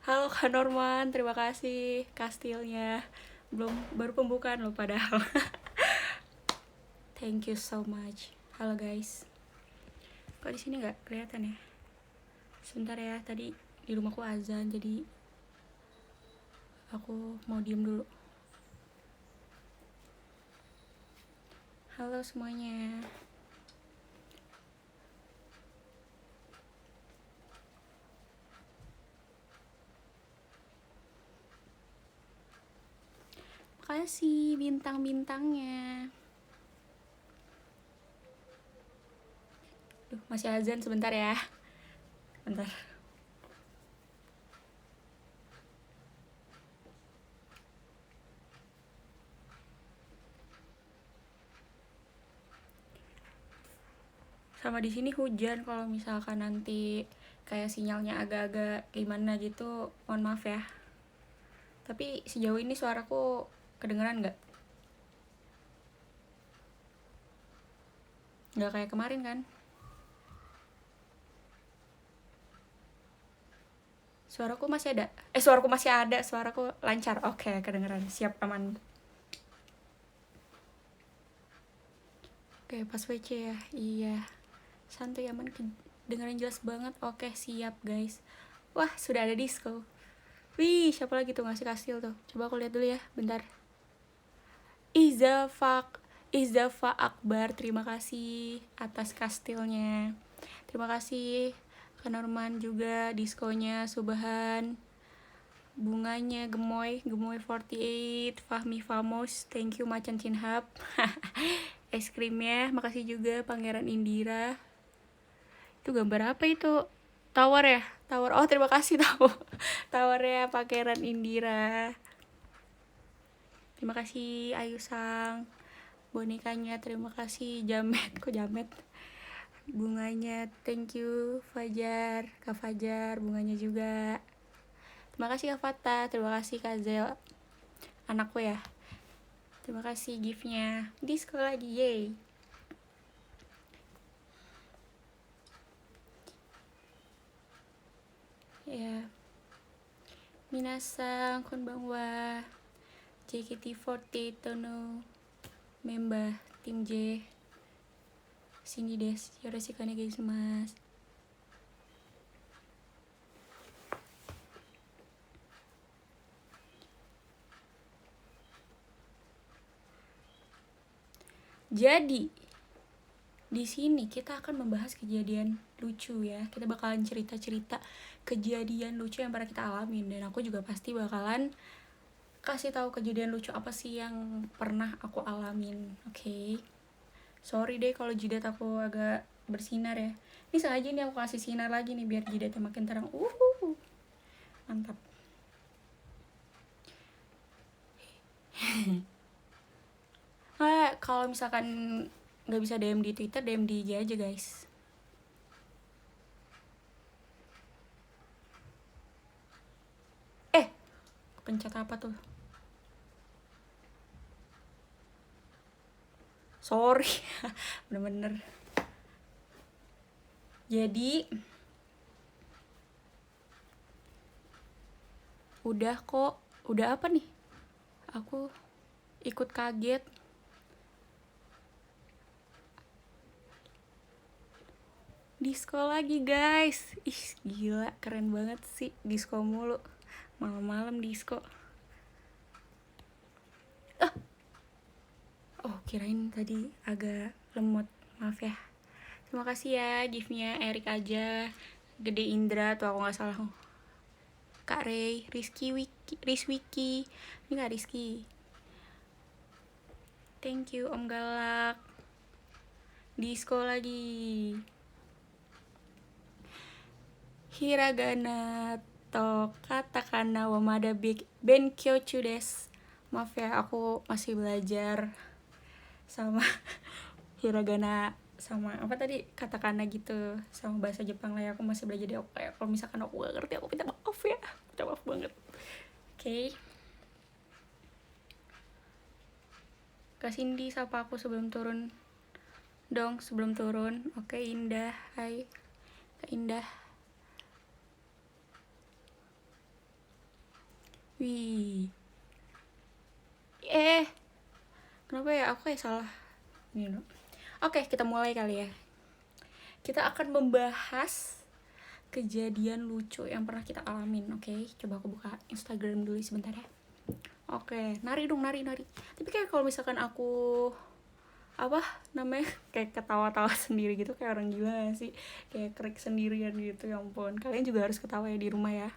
Halo Kak Norman, terima kasih kastilnya. Baru pembukaan loh padahal. Thank you so much. Halo guys. Kok di sini nggak kelihatan ya? Sebentar ya, tadi di rumahku azan jadi aku mau diem dulu. Halo semuanya. Makasih bintang-bintangnya. Duh, masih azan sebentar ya. Bentar. Sama di sini hujan, kalau misalkan nanti kayak sinyalnya agak-agak gimana gitu, mohon maaf ya. Tapi sejauh ini suaraku kedengeran nggak? Nggak kayak kemarin kan? Suaraku masih ada? Suaraku lancar. Oke, kedengeran. Siap, aman. Oke, pas WC ya. Iya. Santai, aman, dengerin jelas banget. Oke, siap guys. Wah, sudah ada disco. Wih, siapa lagi tuh ngasih kastil tuh? Coba aku lihat dulu ya, bentar. Izafa Akbar, terima kasih atas kastilnya. Terima kasih Kak Norman juga, diskonya, Subahan, bunganya, Gemoy 48, Fahmi Famos, thank you Macan Cinhap. Es krimnya, makasih juga Pangeran Indira. Itu gambar apa itu? Tower ya? Tower. Oh, terima kasih tahu. Towernya Pangeran Indira. Terima kasih Ayu Sang. Bonekanya terima kasih. Jamet, kok Jamet? Bunganya thank you Fajar, Kak Fajar, bunganya juga. Terima kasih Kak Fata, terima kasih Kak Zel, anakku ya. Terima kasih giftnya. Disco lagi, yay. Ya. Minasang konbanwa. JKT48 Tono. Member tim J. Sini des, yoroshiku onegaishimasu. Jadi di sini kita akan membahas kejadian lucu ya. Kita bakalan cerita-cerita kejadian lucu yang pernah kita alamin, dan aku juga pasti bakalan kasih tahu kejadian lucu apa sih yang pernah aku alamin. Oke. Sorry deh kalau jidat aku agak bersinar ya. Ini sengaja nih aku kasih sinar lagi nih biar jidatnya makin terang. Mantap. Kalau misalkan nggak bisa DM di Twitter, DM di IG aja guys. Pencet apa tuh? Sorry. Bener-bener. Jadi udah kok. Udah apa nih? Aku ikut kaget. Disco lagi guys. Ih gila, keren banget sih. Disco mulu. Malam-malam disco. Oh, kirain tadi agak lemot. Maaf ya. Terima kasih ya giftnya Erik aja. Gede Indra tuh aku gak salah. Kak Ray, Rizwiki. Ini gak Rizky. Thank you Om Galak. Disco lagi. Hiragana to katakana wamada benkyouchu desu. Maaf ya, aku masih belajar sama hiragana sama apa tadi katakana gitu, sama bahasa Jepang lah ya. Aku masih belajar deh. Kayak kalau misalkan aku gak ngerti, aku minta maaf ya. Minta maaf banget. Oke. Kak Cindy sapa aku sebelum turun dong, sebelum turun. Oke, Indah. Hai Kak Indah. Wih. Kenapa ya aku kayak salah ini dong. Oke, kita mulai kali ya. Kita akan membahas kejadian lucu yang pernah kita alamin. Oke, coba aku buka Instagram dulu sebentar ya. Oke, nari dong, nari. Tapi kayak kalau misalkan aku apa namanya kayak ketawa-tawa sendiri gitu kayak orang gila gak sih, kayak krik sendirian gitu. Ya ampun, kalian juga harus ketawa ya di rumah ya.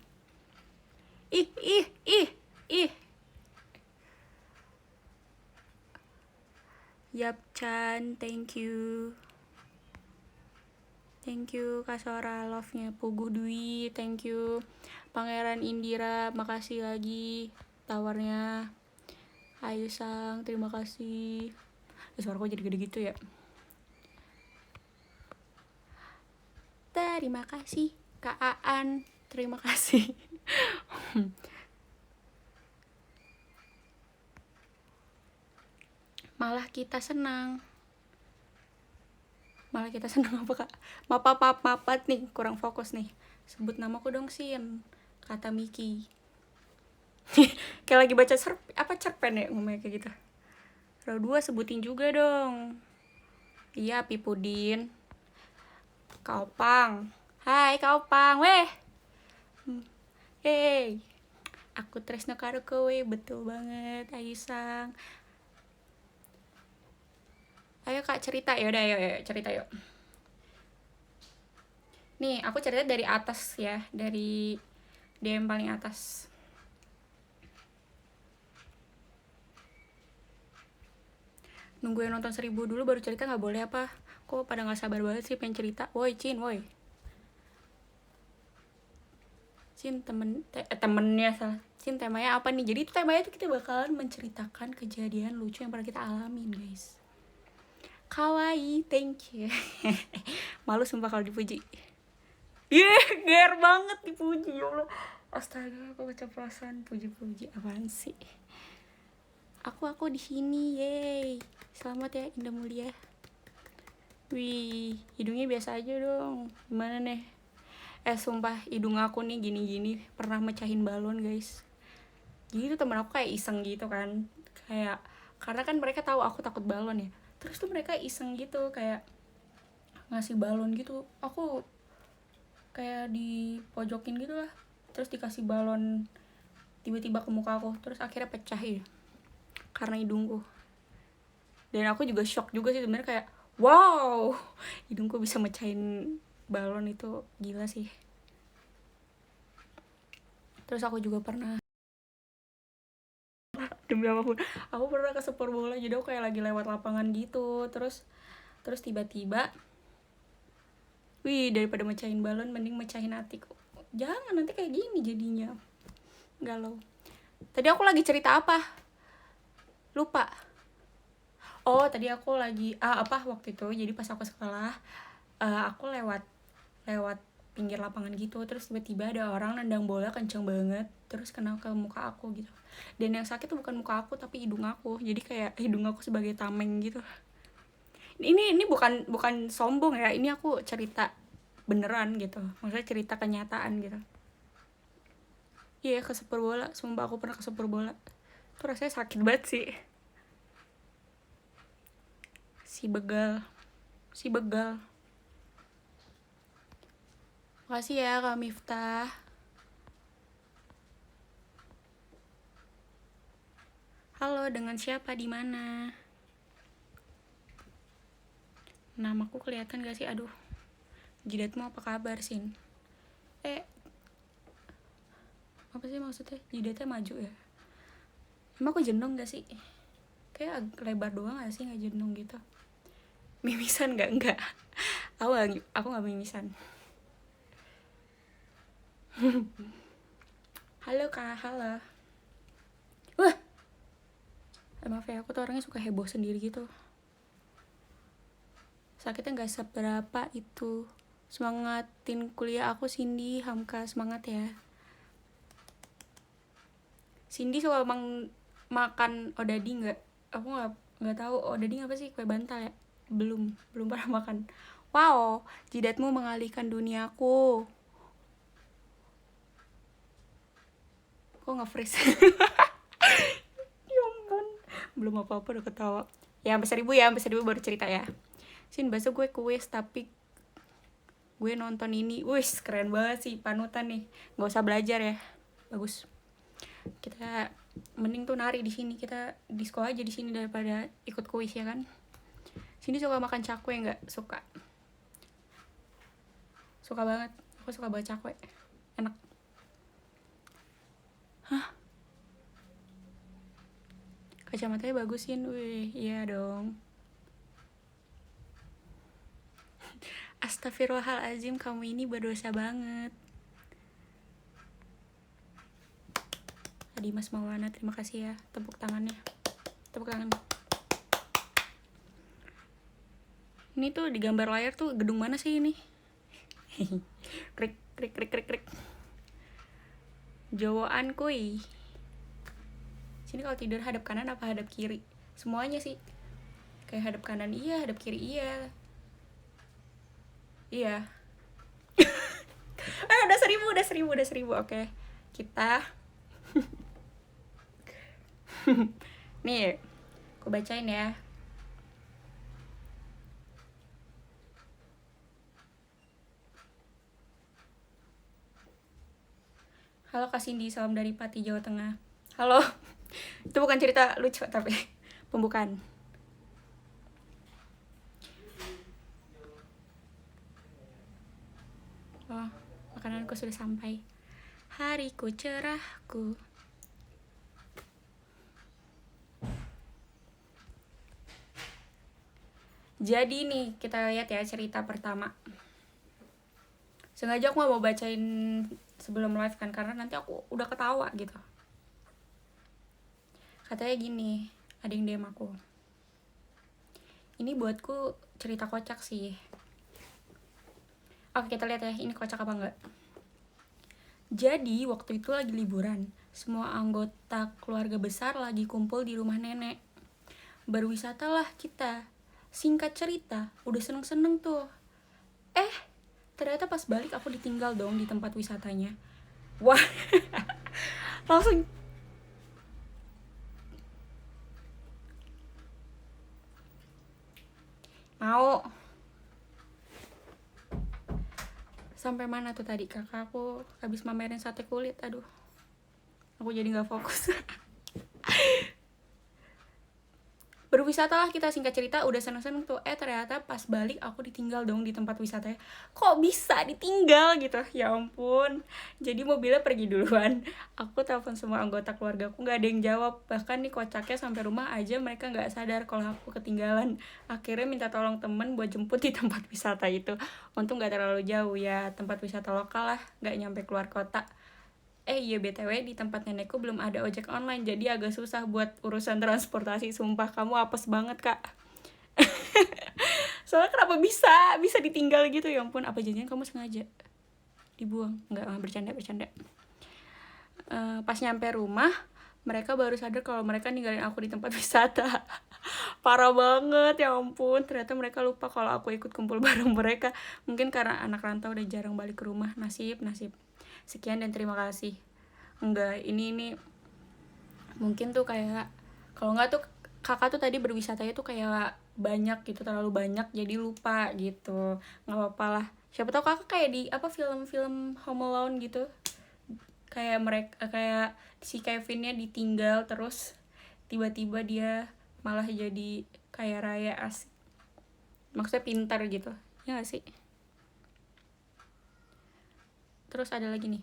Ih. Chan, thank you Kak Sora, love-nya. Pugu Dwi, thank you. Pangeran Indira, makasih lagi tawarnya. Ayu Sang, terima kasih. Suaraku jadi gede gitu ya. Terima kasih Kak Aan, terima kasih. Malah kita senang apa Kak? Mapat nih, kurang fokus nih. Sebut namaku dong Sin, kata Miki. Kayak lagi baca cerpen ya ngomongnya kayak gitu. Row 2 sebutin juga dong. Iya, Pipudin. Kaopang. Hai Kaopang, weh. Hey. Aku tresno karo kowe, betul banget Ayu Sang. Ayo Kak cerita, yaudah ayo cerita yuk. Nih, aku cerita dari atas ya, dari DM paling atas. Nungguin nonton 1000 dulu baru cerita nggak boleh apa? Kok pada nggak sabar banget sih pengen cerita? Woi Cin, woi. Cin temennya salah. Cin temanya apa nih? Jadi itu temanya tuh kita bakalan menceritakan kejadian lucu yang pernah kita alamin guys. Kawaii, thank you. Malu sumpah kalau dipuji. Ger banget dipuji, ya Allah. Astaga, aku keceplosan puji-puji apaan sih? Aku di sini, yeay. Selamat ya Indah Mulia. Wih, hidungnya biasa aja dong. Gimana nih? Sumpah hidung aku nih gini-gini pernah mecahin balon guys. Jadi tuh temen aku kayak iseng gitu kan, kayak karena kan mereka tahu aku takut balon ya. Terus tuh mereka iseng gitu kayak ngasih balon gitu. Aku kayak dipojokin gitu lah. Terus dikasih balon tiba-tiba ke muka aku. Terus akhirnya pecah ya karena hidungku. Dan aku juga shock juga sih sebenarnya, kayak wow, hidungku bisa mecahin balon, itu gila sih. Terus aku juga pernah, demi apapun, aku pernah kesepur bola. Jadi aku kayak lagi lewat lapangan gitu, terus tiba-tiba, wih, daripada mecahin balon mending mecahin hatiku. Jangan, nanti kayak gini jadinya, galau. Tadi aku lagi cerita apa? Lupa. Oh, tadi aku lagi waktu itu, jadi pas aku sekolah, aku lewat pinggir lapangan gitu, terus tiba-tiba ada orang nendang bola kenceng banget, terus kena ke muka aku gitu. Dan yang sakit tuh bukan muka aku tapi hidung aku. Jadi kayak hidung aku sebagai tameng gitu. Ini bukan sombong ya, ini aku cerita beneran gitu, maksudnya cerita kenyataan gitu. Iya, kesepur bola, sumpah aku pernah kesepur bola. Tuh rasanya sakit banget sih. Si begal. Makasih ya Kak Miftah. Halo, dengan siapa, di mana? Namaku kelihatan gak sih? Aduh, jidatmu apa kabar, Sin? Apa sih maksudnya? Jidatnya maju ya? Emang aku jendong gak sih? Kayak lebar doang gak sih, gak jendong gitu. Mimisan gak? Enggak. Aku gak mimisan. Halo Kak, halo. Wah, maaf ya, aku tuh orangnya suka heboh sendiri gitu. Sakitnya gak seberapa itu. Semangatin kuliah aku, Cindy. Hamka, semangat ya. Cindy suka makan odading nggak? Aku nggak tahu odading apa sih, kue bantal ya? Belum pernah makan. Wow, jidatmu mengalihkan duniaku. Kok nge-freeze? Ya ampun, belum apa-apa udah ketawa. Ya sampai 1000 ya, sampai 1000 baru cerita ya. Sin, bahasa gue kuis tapi gue nonton ini. Wih, keren banget sih, panutan nih. Gak usah belajar ya. Bagus. Kita mending tuh nari di sini, kita disco aja di sini daripada ikut kuis ya kan. Sini suka makan cakwe nggak? Suka banget, aku suka banget cakwe, enak. Kacamatanya bagusin, wih, iya dong. Astagfirullahaladzim, kamu ini berdosa banget. Dimas Maulana, terima kasih ya, tepuk tangannya. Ini tuh di gambar layar tuh gedung mana sih ini? Krik. Jawaan kuy. Sini kalau tidur hadap kanan apa hadap kiri? Semuanya sih. Kayak hadap kanan iya, hadap kiri iya. Iya. Udah 1000. Oke. Kita nih, aku bacain ya. Halo Kak Cindy, salam dari Pati, Jawa Tengah. Halo. Itu bukan cerita lucu tapi pembukaan. Oh, makananku sudah sampai. Hariku cerahku. Jadi nih, kita lihat ya cerita pertama. Sengaja aku gak mau bacain sebelum live kan, karena nanti aku udah ketawa gitu. Katanya gini, ada yang DM aku. Ini buatku cerita kocak sih. Oke, kita lihat ya, ini kocak apa enggak. Jadi, waktu itu lagi liburan. Semua anggota keluarga besar lagi kumpul di rumah nenek. Berwisata lah kita. Singkat cerita, udah seneng-seneng tuh. Ternyata pas balik aku ditinggal dong di tempat wisatanya. Wah, langsung mau. Sampai mana tuh tadi? Kakakku habis mamerin sate kulit. Aduh, aku jadi gak fokus. Berwisata lah kita, singkat cerita udah seneng-seneng tuh. Ternyata pas balik aku ditinggal dong di tempat wisatanya. Kok bisa ditinggal gitu? Ya ampun. Jadi mobilnya pergi duluan. Aku telepon semua anggota keluarga aku, gak ada yang jawab. Bahkan nih kocaknya sampai rumah aja mereka gak sadar kalau aku ketinggalan. Akhirnya minta tolong temen buat jemput di tempat wisata itu. Untung gak terlalu jauh ya, tempat wisata lokal lah, gak nyampe keluar kota. Iya BTW di tempat nenekku belum ada ojek online, jadi agak susah buat urusan transportasi. Sumpah kamu apes banget Kak. Soalnya kenapa bisa ditinggal gitu, ya ampun. Apa janjian kamu sengaja dibuang? Enggak, bercanda. Pas nyampe rumah mereka baru sadar kalau mereka ninggalin aku di tempat wisata. Parah banget, ya ampun. Ternyata mereka lupa kalau aku ikut kumpul bareng mereka. Mungkin karena anak rantau udah jarang balik ke rumah. Nasib. Sekian dan terima kasih. Enggak, ini mungkin tuh kayak, kalau enggak tuh kakak tuh tadi berwisatanya tuh kayak banyak gitu, terlalu banyak jadi lupa gitu. Nggak apa-apa lah, siapa tahu kakak kayak di apa film-film Home Alone gitu, kayak mereka, kayak si Kevinnya ditinggal terus tiba-tiba dia malah jadi kaya raya, asik. Maksudnya pintar gitu ya gak sih? Terus ada lagi nih.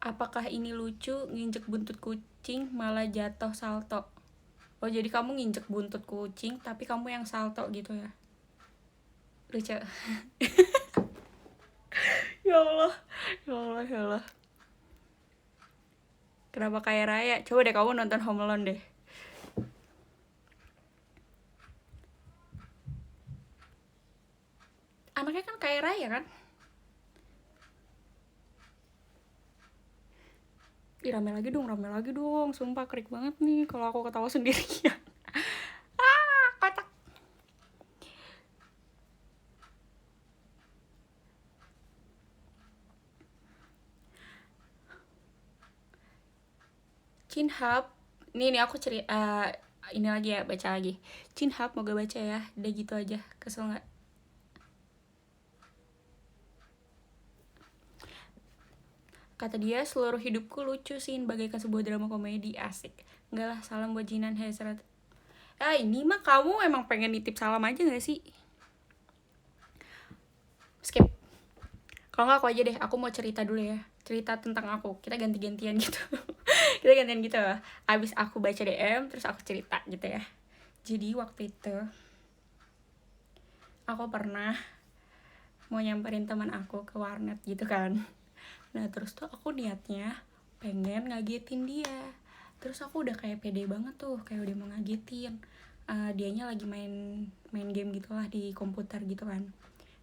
Apakah ini lucu, nginjek buntut kucing malah jatuh salto? Oh, jadi kamu nginjek buntut kucing tapi kamu yang salto gitu ya? Lucu. Ya Allah. Kenapa kaya raya? Coba deh kamu nonton Home Alone deh. Anaknya kan kaya raya kan? Rame lagi dong. Sumpah krik banget nih kalau aku ketawa sendirian. Kocak. Cinhab, nih aku ini lagi ya, baca lagi. Cinhab, mau gak baca ya, udah gitu aja, kesel nggak? Kata dia, seluruh hidupku lucu sih, bagaikan sebuah drama komedi. Asik. Enggak lah, salam buat Jinan Hezrat. Ini mah kamu emang pengen nitip salam aja gak sih? Skip. Kalau nggak aku aja deh, aku mau cerita dulu ya. Cerita tentang aku, kita ganti-gantian gitu. Kita gantian gitu. Abis aku baca DM, terus aku cerita gitu ya. Jadi waktu itu, aku pernah mau nyamperin teman aku ke warnet gitu kan. Nah terus tuh aku niatnya pengen ngagetin dia. Terus aku udah kayak pede banget tuh, kayak udah mau ngagetin. Dianya lagi main game gitulah di komputer gitu kan.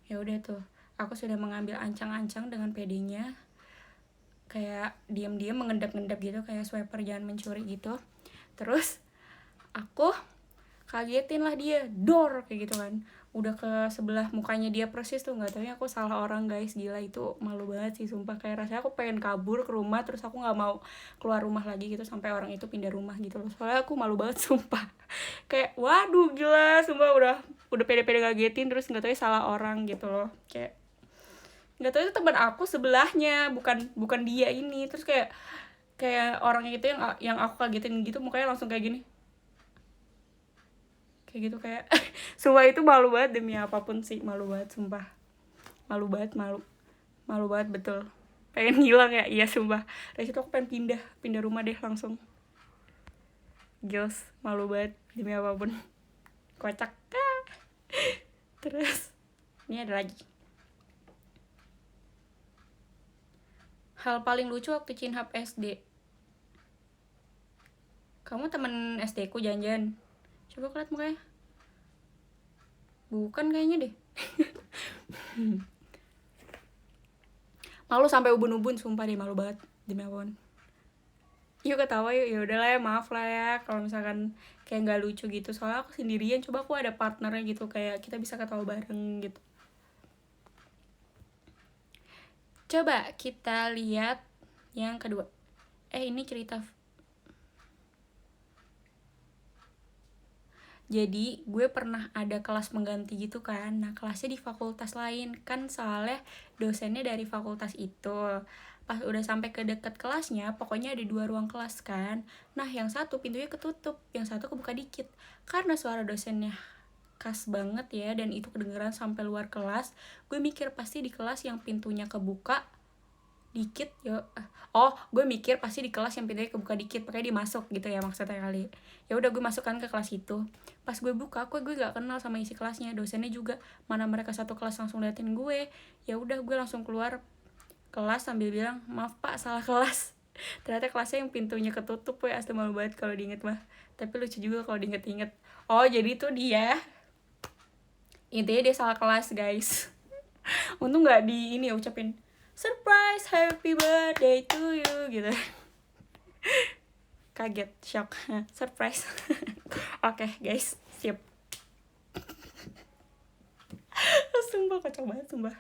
Ya udah tuh, aku sudah mengambil ancang-ancang dengan pedenya, kayak diam-diam mengendap-endap gitu, kayak swiper jangan mencuri gitu. Terus aku kagetin lah dia, dor kayak gitu kan, udah ke sebelah mukanya dia persis tuh. Nggak taunya aku salah orang guys, gila itu malu banget sih sumpah. Kayak rasanya aku pengen kabur ke rumah, terus aku nggak mau keluar rumah lagi gitu sampai orang itu pindah rumah gitu loh, soalnya aku malu banget sumpah. Kayak waduh gila sumpah, udah pede-pede ngagetin, terus nggak taunya salah orang gitu loh. Kayak nggak tahu itu teman aku sebelahnya, bukan dia ini. Terus kayak orang itu yang aku kagetin gitu, mukanya langsung kayak gini, kayak gitu, kayak sumpah itu malu banget demi apapun sih, malu banget sumpah, malu banget, malu banget betul. Pengen hilang ya, iya sumpah. Dari situ aku pengen pindah rumah deh langsung. Jos, malu banget demi apapun, kocak. Terus ini ada lagi, hal paling lucu waktu Cinhab SD. Kamu temen SD ku janjian? Coba lihat mukanya. Bukan kayaknya deh. Malu sampai ubun-ubun sumpah deh, malu banget demi apapun. Yuk ketawa yuk, ya udahlah ya, maaf lah ya kalau misalkan kayak nggak lucu gitu, soalnya aku sendirian. Coba aku ada partnernya gitu, kayak kita bisa ketawa bareng gitu. Coba kita lihat yang kedua. Ini cerita. Jadi gue pernah ada kelas mengganti gitu kan. Nah kelasnya di fakultas lain kan, soalnya dosennya dari fakultas itu. Pas udah sampai ke deket kelasnya, pokoknya ada 2 ruang kelas kan. Nah yang satu pintunya ketutup, yang satu kebuka dikit. Karena suara dosennya khas banget ya, dan itu kedengeran sampai luar kelas. Gue mikir pasti di kelas yang pintunya kebuka dikit ya. Gue mikir pasti di kelas yang pintunya kebuka dikit, makanya dia masuk gitu ya maksudnya kali. Ya udah gue masuk kan ke kelas itu. Pas gue buka, gue gak kenal sama isi kelasnya, dosennya juga, mana mereka satu kelas langsung liatin gue. Ya udah gue langsung keluar kelas sambil bilang, maaf pak, salah kelas. Ternyata kelasnya yang pintunya ketutup. Asli malu banget kalau diinget mah, tapi lucu juga kalau diinget-inget. Jadi tuh dia, intinya dia salah kelas guys. Untung gak di ini ya, ucapin surprise happy birthday to you gitu. Kaget, shock, surprise. Oke guys, siap. Sumpah kocak banget sumpah.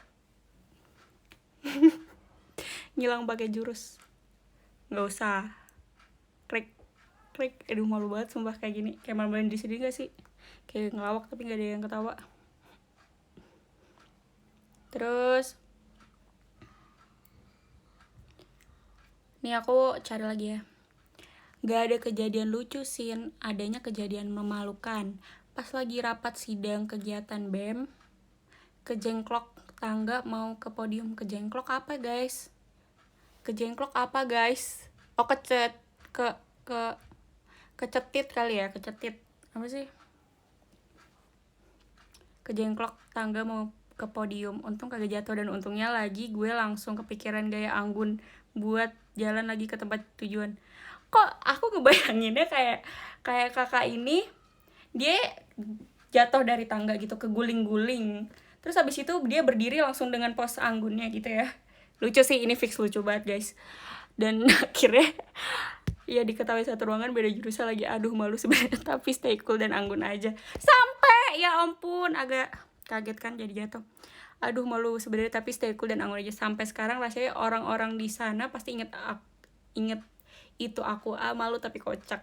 Ngilang pakai jurus, nggak usah klik. Aduh malu banget sumpah kayak gini, kayak malu-maluin di sini gak sih, kayak ngelawak tapi nggak ada yang ketawa. Terus nih aku cari lagi ya. Gak ada kejadian lucu sih, adanya kejadian memalukan. Pas lagi rapat sidang kegiatan BEM, kejengklok tangga mau ke podium. Kejengklok apa guys? Kejengklok apa guys? Kecetit kali ya, kecetit. Apa sih? Kejengklok tangga mau ke podium. Untung kagak jatuh, dan untungnya lagi gue langsung kepikiran gaya anggun buat jalan lagi ke tempat tujuan. Kok aku ngebayanginnya kayak kakak ini, dia jatuh dari tangga gitu, keguling-guling. Terus habis itu dia berdiri langsung dengan pose anggunnya gitu ya. Lucu sih, ini fix lucu banget guys. Dan akhirnya ya diketahui satu ruangan beda jurusan lagi. Aduh malu sebenarnya, tapi stay cool dan anggun aja. Sampai ya ampun, agak kaget kan jadi jatuh. Aduh malu sebenarnya, tapi stay cool dan anggun aja. Sampai sekarang rasanya orang-orang di sana pasti inget itu aku malu tapi kocak.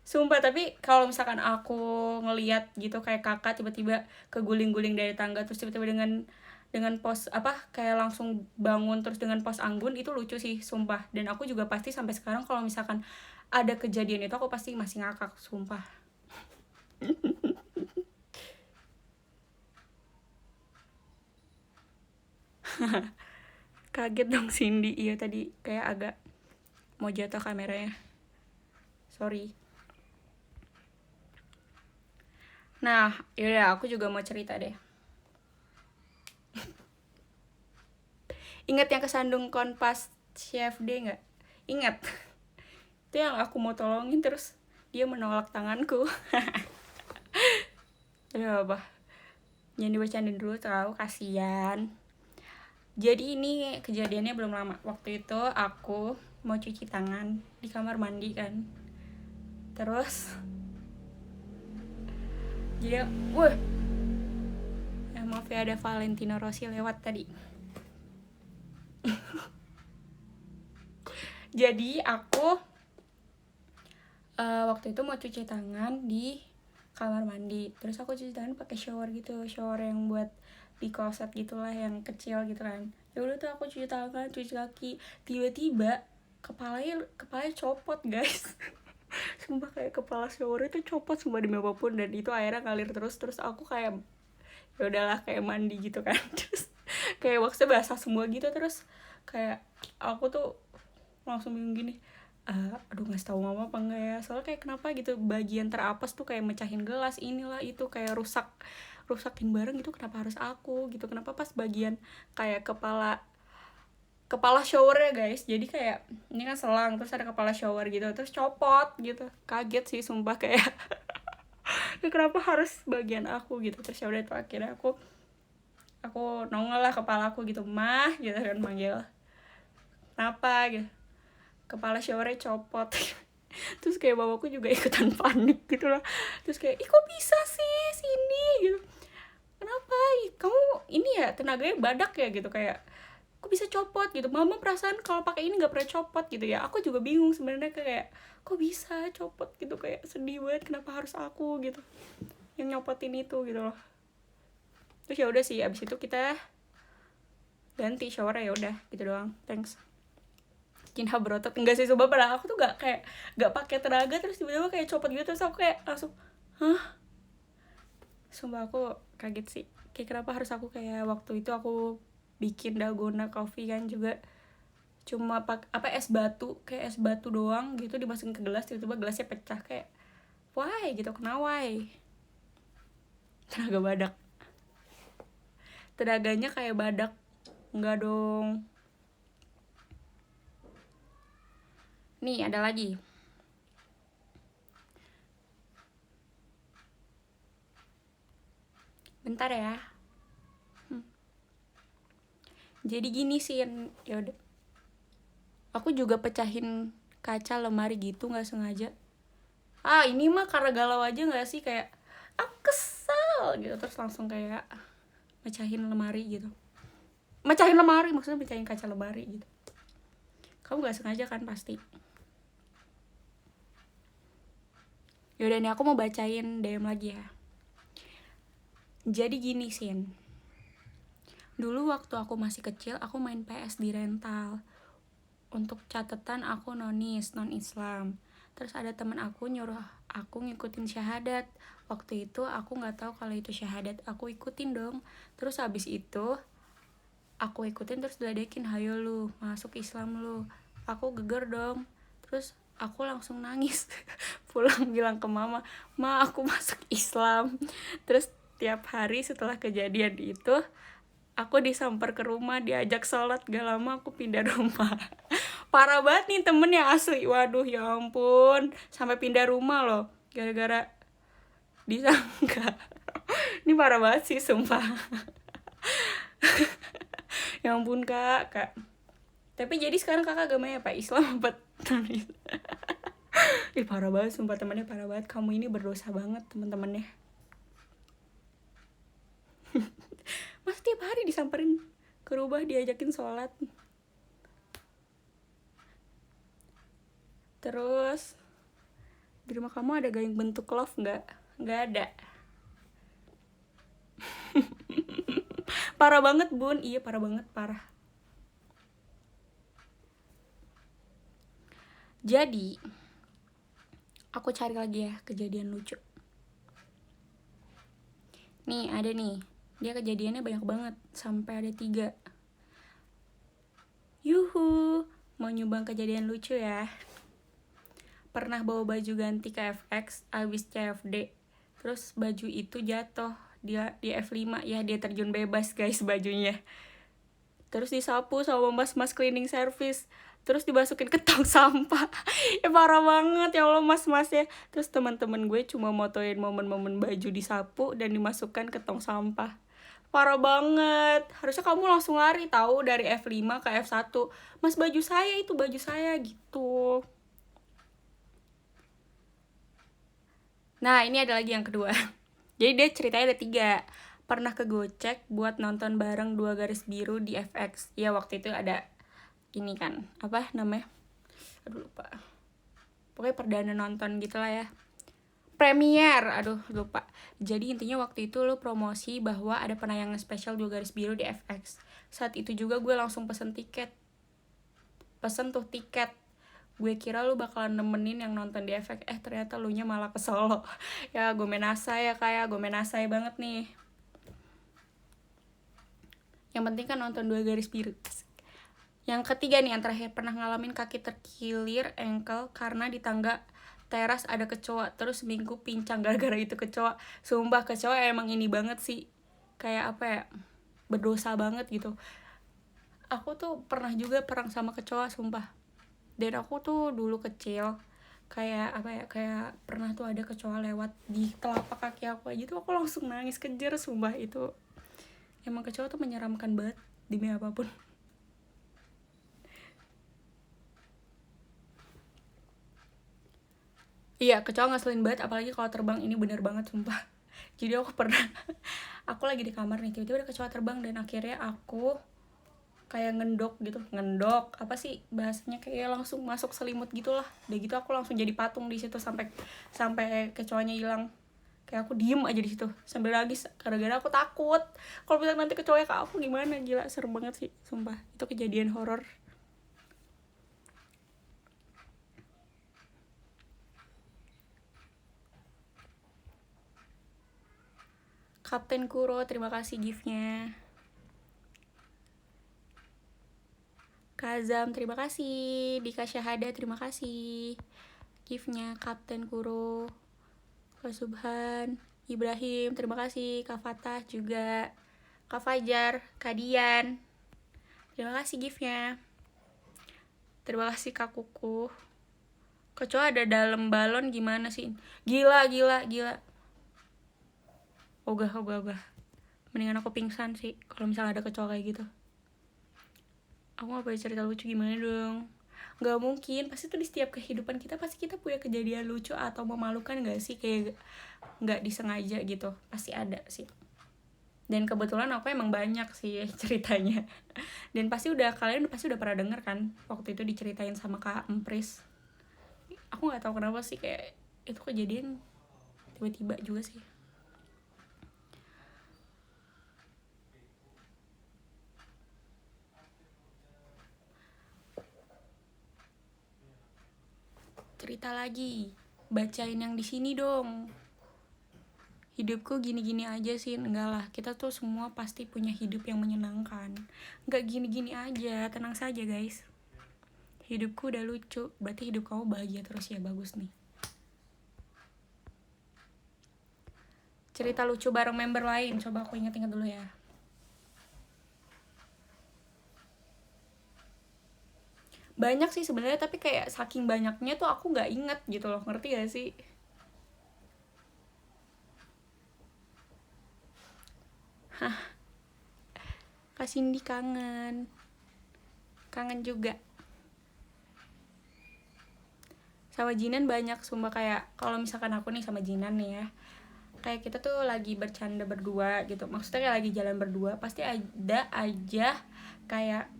Sumpah, tapi kalau misalkan aku ngeliat gitu kayak kakak tiba-tiba keguling-guling dari tangga terus tiba-tiba dengan pos kayak langsung bangun terus dengan pos anggun, itu lucu sih sumpah. Dan aku juga pasti sampai sekarang kalau misalkan ada kejadian itu aku pasti masih ngakak sumpah. Kaget dong Cindy. Iya tadi kayak agak mau jatuh kameranya, sorry. Nah yaudah, aku juga mau cerita deh. Ingat yang kesandung konpas CFD nggak? Ingat? Itu yang aku mau tolongin terus dia menolak tanganku. Aduh apa, jangan dibacain dulu terlalu kasihan. Jadi ini kejadiannya belum lama. Waktu itu aku mau cuci tangan di kamar mandi kan. Terus jadi maaf ya, ada Valentino Rossi lewat tadi. Jadi aku waktu itu mau cuci tangan di kamar mandi. Terus aku cuci tangan pakai shower gitu, shower yang buat di kloset gitulah, yang kecil gitu kan. Ya udah tuh aku cuci tangan, cuci kaki, tiba-tiba kepalanya copot guys. Sumpah kayak kepala shower itu copot sumpah demi apapun, dan itu airnya ngalir terus aku kayak ya udahlah kayak mandi gitu kan. Terus kayak waxnya basah semua gitu, terus kayak aku tuh langsung bingung gini, aduh ngasih tahu mama apa enggak ya, soalnya kayak kenapa gitu bagian terapas tuh kayak mecahin gelas inilah itu kayak rusakin bareng gitu, kenapa harus aku gitu, kenapa pas bagian kayak kepala shower ya guys, jadi kayak ini kan selang terus ada kepala shower gitu terus copot gitu. Kaget sih sumpah kayak kenapa harus bagian aku gitu. Terus ya udah tuh akhirnya aku nongol lah kepala aku gitu, mah gitu kan, manggil kenapa gitu, kepala showernya copot. Terus kayak bapakku juga ikutan panik gitu lah. Terus kayak, ih kok bisa sih sini gitu, kenapa kamu ini ya tenaganya badak ya gitu, kayak kok bisa copot gitu, mama perasaan kalau pakai ini nggak pernah copot gitu ya. Aku juga bingung sebenarnya kayak kok bisa copot gitu, kayak sedih banget kenapa harus aku gitu yang nyopotin itu gitu loh. Terus ya udah sih abis itu kita ganti shower ya udah gitu doang, thanks. Kinha berotot enggak sih coba, padahal aku tuh gak pakai tenaga terus tiba-tiba kayak copot gitu, terus aku kayak langsung hah, sumpah aku kaget sih kayak kenapa harus aku. Kayak waktu itu aku bikin dalgona coffee kan juga cuma es batu, kayak es batu doang gitu dimasukin ke gelas, tiba-tiba gelasnya pecah, kayak why gitu, kena why, tenaga badak, tenaganya kayak badak, enggak dong. Nih ada lagi. Bentar ya. Jadi gini sih, ya udah. Aku juga pecahin kaca lemari gitu nggak sengaja. Ini mah karena galau aja nggak sih, kayak aku kesal gitu terus langsung kayak mecahin lemari gitu. Mecahin lemari maksudnya mecahin kaca lemari gitu. Kamu nggak sengaja kan pasti. Yaudah nih aku mau bacain DM lagi ya. Jadi gini Sin, dulu waktu aku masih kecil aku main PS di rental. Untuk catatan aku non Islam. Terus ada teman aku nyuruh aku ngikutin syahadat. Waktu itu aku nggak tahu kalau itu syahadat, aku ikutin dong. Terus habis itu aku ikutin terus diledekin, hayo lu masuk Islam lu. Aku geger dong. Terus aku langsung nangis. Pulang bilang ke mama, ma aku masuk Islam. Terus tiap hari setelah kejadian itu aku disamper ke rumah, diajak sholat, gak lama aku pindah rumah. Parah banget nih temen yang asli, waduh ya ampun, sampai pindah rumah loh gara-gara disangka. Ini parah banget sih sumpah. Ya ampun kak. Tapi jadi sekarang kakak agamanya apa, Islam apa non-Islam? Parah banget sumpah, temennya parah banget. Kamu ini berdosa banget temen-temennya. Mas tiap hari disamperin ke rumah, diajakin sholat. Terus di rumah kamu ada gayung bentuk love nggak? Nggak ada. Parah banget bun, iya parah banget, parah. Jadi aku cari lagi ya kejadian lucu. Nih ada nih, dia kejadiannya banyak banget, sampai ada 3. Yuhu, mau nyumbang kejadian lucu ya. Pernah bawa baju ganti ke FX abis CFD, terus baju itu jatuh dia di F5 ya, dia terjun bebas guys bajunya. Terus disapu sama mas-mas cleaning service, terus dimasukin ke tong sampah. Parah banget ya Allah mas-mas ya. Terus teman-teman gue cuma motoin momen-momen baju disapu dan dimasukkan ke tong sampah. Parah banget. Harusnya kamu langsung lari tahu dari F5 ke F1. Mas baju saya itu baju saya gitu. Nah ini ada lagi yang kedua. Jadi dia ceritanya ada 3. Pernah ke Gocek buat nonton bareng 2 garis biru di FX. Ya waktu itu ada ini kan, apa namanya, aduh lupa, pokoknya perdana nonton gitu lah ya, premier, aduh lupa. Jadi intinya waktu itu lo promosi bahwa ada penayangan spesial 2 garis biru di FX. Saat itu juga gue langsung pesen tiket. Gue kira lu bakalan nemenin yang nonton di FX, ternyata lu nya malah ke Solo. Ya gue menasai ya, kayak gue menasai banget nih. Yang penting kan nonton 2 garis biru. Yang ketiga nih, yang terakhir, pernah ngalamin kaki terkilir ankle karena di tangga teras ada kecoa, terus seminggu pincang gara-gara itu kecoa. Sumpah kecoa emang ini banget sih, kayak apa ya, berdosa banget gitu. Aku tuh pernah juga perang sama kecoa sumpah. Dan aku tuh dulu kecil kayak apa ya, kayak pernah tuh ada kecoa lewat di telapak kaki aku aja tuh aku langsung nangis kejer sumpah. Itu emang kecoa tuh menyeramkan banget demi apapun. Iya, kecoa ngeselin banget, apalagi kalau terbang, ini bener banget sumpah. Jadi aku pernah, aku lagi di kamar nih, tiba-tiba ada kecoa terbang dan akhirnya aku kayak ngendok gitu, apa sih bahasanya, kayak langsung masuk selimut gitulah. Udah gitu aku langsung jadi patung di situ sampai kecoanya hilang. Kayak aku diem aja di situ sambil nangis gara-gara aku takut kalau misalnya nanti kecoanya ke aku gimana. Gila, serem banget sih sumpah, itu kejadian horor. Kapten Kuro, terima kasih giftnya. Kazam, terima kasih. Dika Syahada, terima kasih giftnya. Kapten Kuro, Kak Subhan, Ibrahim, terima kasih. Kak Fatah juga, Kak Fajar, Kak Dian, terima kasih giftnya. Terima kasih Kak Kuku. Kecoa ada dalam balon gimana sih? Gila. Ogah. Mendingan aku pingsan sih kalau misalnya ada kecoa kayak gitu. Aku gak punya cerita lucu gimana dong? Gak mungkin, pasti tuh di setiap kehidupan kita pasti kita punya kejadian lucu atau memalukan gak sih? Kayak gak disengaja gitu, pasti ada sih. Dan kebetulan aku emang banyak sih ceritanya. Dan kalian pasti udah pernah denger kan waktu itu diceritain sama Kak Empris. Aku gak tahu kenapa sih, kayak itu kejadian tiba-tiba juga sih. Cerita lagi, bacain yang di sini dong. Hidupku gini-gini aja sih. Enggak lah, kita tuh semua pasti punya hidup yang menyenangkan. Enggak gini-gini aja, tenang saja guys. Hidupku udah lucu, berarti hidup kamu bahagia terus ya, bagus nih. Cerita lucu bareng member lain, coba aku ingat-ingat dulu ya. Banyak sih sebenarnya, tapi kayak saking banyaknya tuh aku nggak inget gitu loh, ngerti gak sih? Hah, Kak Cindy kangen juga. Sama Jinan banyak sumpah, kayak kalau misalkan aku nih sama Jinan nih ya, kayak kita tuh lagi bercanda berdua gitu, maksudnya kayak lagi jalan berdua, pasti ada aja kayak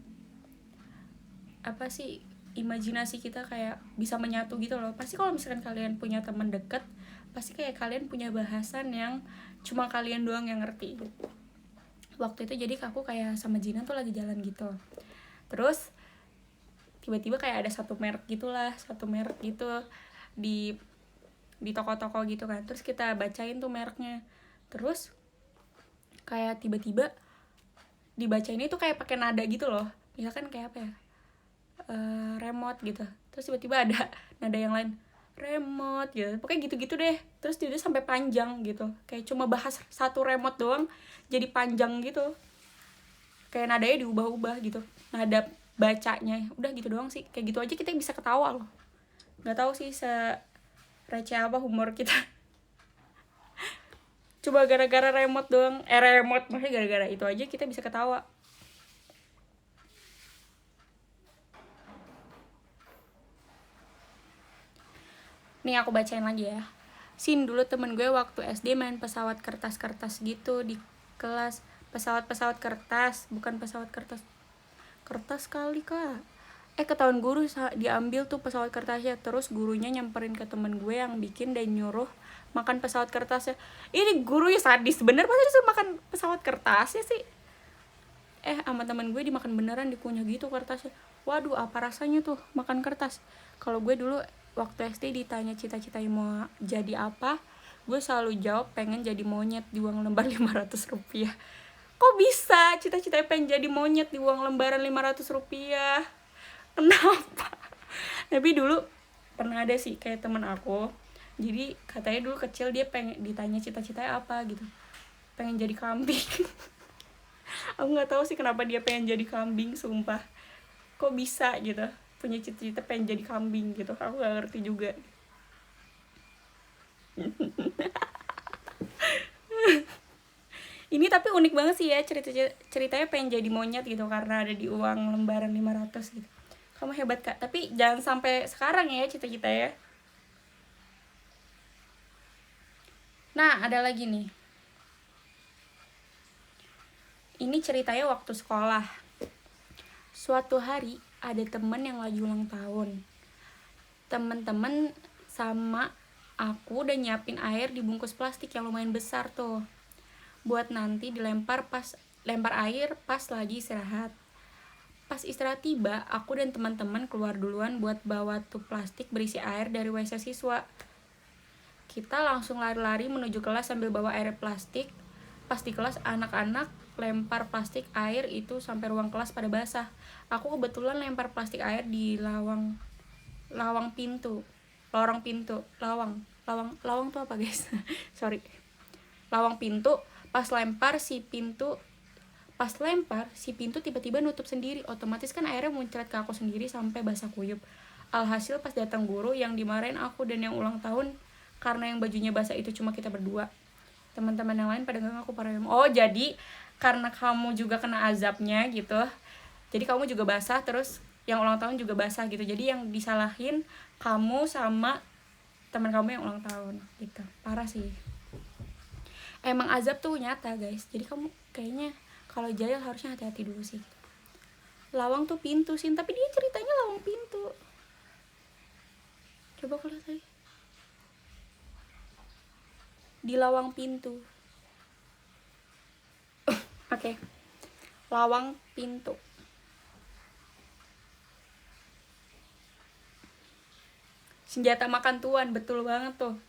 apa sih imajinasi kita kayak bisa menyatu gitu loh. Pasti kalau misalkan kalian punya teman deket, pasti kayak kalian punya bahasan yang cuma kalian doang yang ngerti. Waktu itu jadi aku kayak sama Jinan tuh lagi jalan gitu, terus tiba-tiba kayak ada satu merek gitu di toko-toko gitu kan. Terus kita bacain tuh mereknya, terus kayak tiba-tiba dibacain itu kayak pakai nada gitu loh. Misalkan kayak apa ya, remote gitu, terus tiba-tiba ada nada yang lain, remote gitu, pokoknya gitu-gitu deh. Terus dia sampai panjang gitu, kayak cuma bahas satu remote doang jadi panjang gitu, kayak nadanya diubah-ubah gitu, nada bacanya. Udah gitu doang sih, kayak gitu aja kita bisa ketawa loh. Nggak tahu sih receh apa humor kita. Coba gara-gara remote doang, remote maksudnya gara-gara itu aja kita bisa ketawa. Nih aku bacain lagi ya. Sin, dulu temen gue waktu SD main pesawat kertas-kertas gitu di kelas. Pesawat kertas, bukan pesawat kertas. Kertas kali kak. Ketahuan guru diambil tuh pesawat kertasnya. Terus gurunya nyamperin ke temen gue yang bikin dan nyuruh makan pesawat kertasnya. Ini gurunya sadis bener, masa disuruh makan pesawat kertasnya sih? Sama temen gue dimakan beneran, dikunyah gitu kertasnya. Waduh, apa rasanya tuh makan kertas. Kalau gue dulu waktu SD ditanya cita-citanya mau jadi apa, gue selalu jawab pengen jadi monyet di uang lembar 500 rupiah. Kok bisa cita-citanya pengen jadi monyet di uang lembaran 500 rupiah? Kenapa? Tapi dulu pernah ada sih kayak temen aku, jadi katanya dulu kecil dia pengen ditanya cita-citanya apa gitu, pengen jadi kambing. Aku nggak tahu sih kenapa dia pengen jadi kambing, sumpah. Kok bisa gitu punya cita-cita pengen jadi kambing gitu, aku nggak ngerti juga. Ini tapi unik banget sih ya, ceritanya pengen jadi monyet gitu karena ada di uang lembaran 500 gitu. Kamu hebat kak, tapi jangan sampai sekarang ya cita-cita ya. Nah ada lagi nih, ini ceritanya waktu sekolah. Suatu hari ada temen yang lagi ulang tahun. Temen-temen sama aku udah nyiapin air di bungkus plastik yang lumayan besar tuh, buat nanti dilempar lempar air pas lagi istirahat. Pas istirahat tiba, aku dan teman-teman keluar duluan buat bawa tuh plastik berisi air dari WC siswa. Kita langsung lari-lari menuju kelas sambil bawa air plastik. Pas di kelas, anak-anak lempar plastik air itu sampai ruang kelas pada basah. Aku kebetulan lempar plastik air di lawang pintu. Lawang tuh apa guys? Sorry. Lawang pintu. Pas lempar si pintu tiba-tiba nutup sendiri. Otomatis kan airnya muncrat ke aku sendiri sampai basah kuyup. Alhasil pas datang guru, yang dimarahin aku dan yang ulang tahun karena yang bajunya basah itu cuma kita berdua. Teman-teman yang lain pada nggak aku parah. Oh jadi karena kamu juga kena azabnya gitu, jadi kamu juga basah, terus yang ulang tahun juga basah gitu. Jadi yang disalahin kamu sama teman kamu yang ulang tahun gitu. Parah sih. Emang azab tuh nyata guys. Jadi kamu kayaknya kalau jahil harusnya hati-hati dulu sih. Lawang tuh pintu sih, tapi dia ceritanya lawang pintu. Coba kalau tadi di lawang pintu. Oke. Lawang pintu. Senjata makan tuan, betul banget tuh.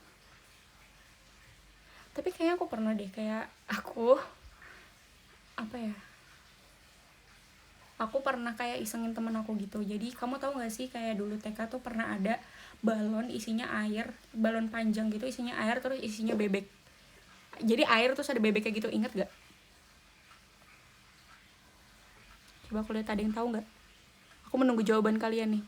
Tapi kayaknya aku pernah deh, kayak aku pernah kayak isengin temen aku gitu. Jadi kamu tahu gak sih kayak dulu TK tuh pernah ada balon isinya air, balon panjang gitu isinya air terus isinya bebek. Jadi air terus ada bebeknya gitu, inget gak? Coba aku lihat ada yang tahu gak? Aku menunggu jawaban kalian nih.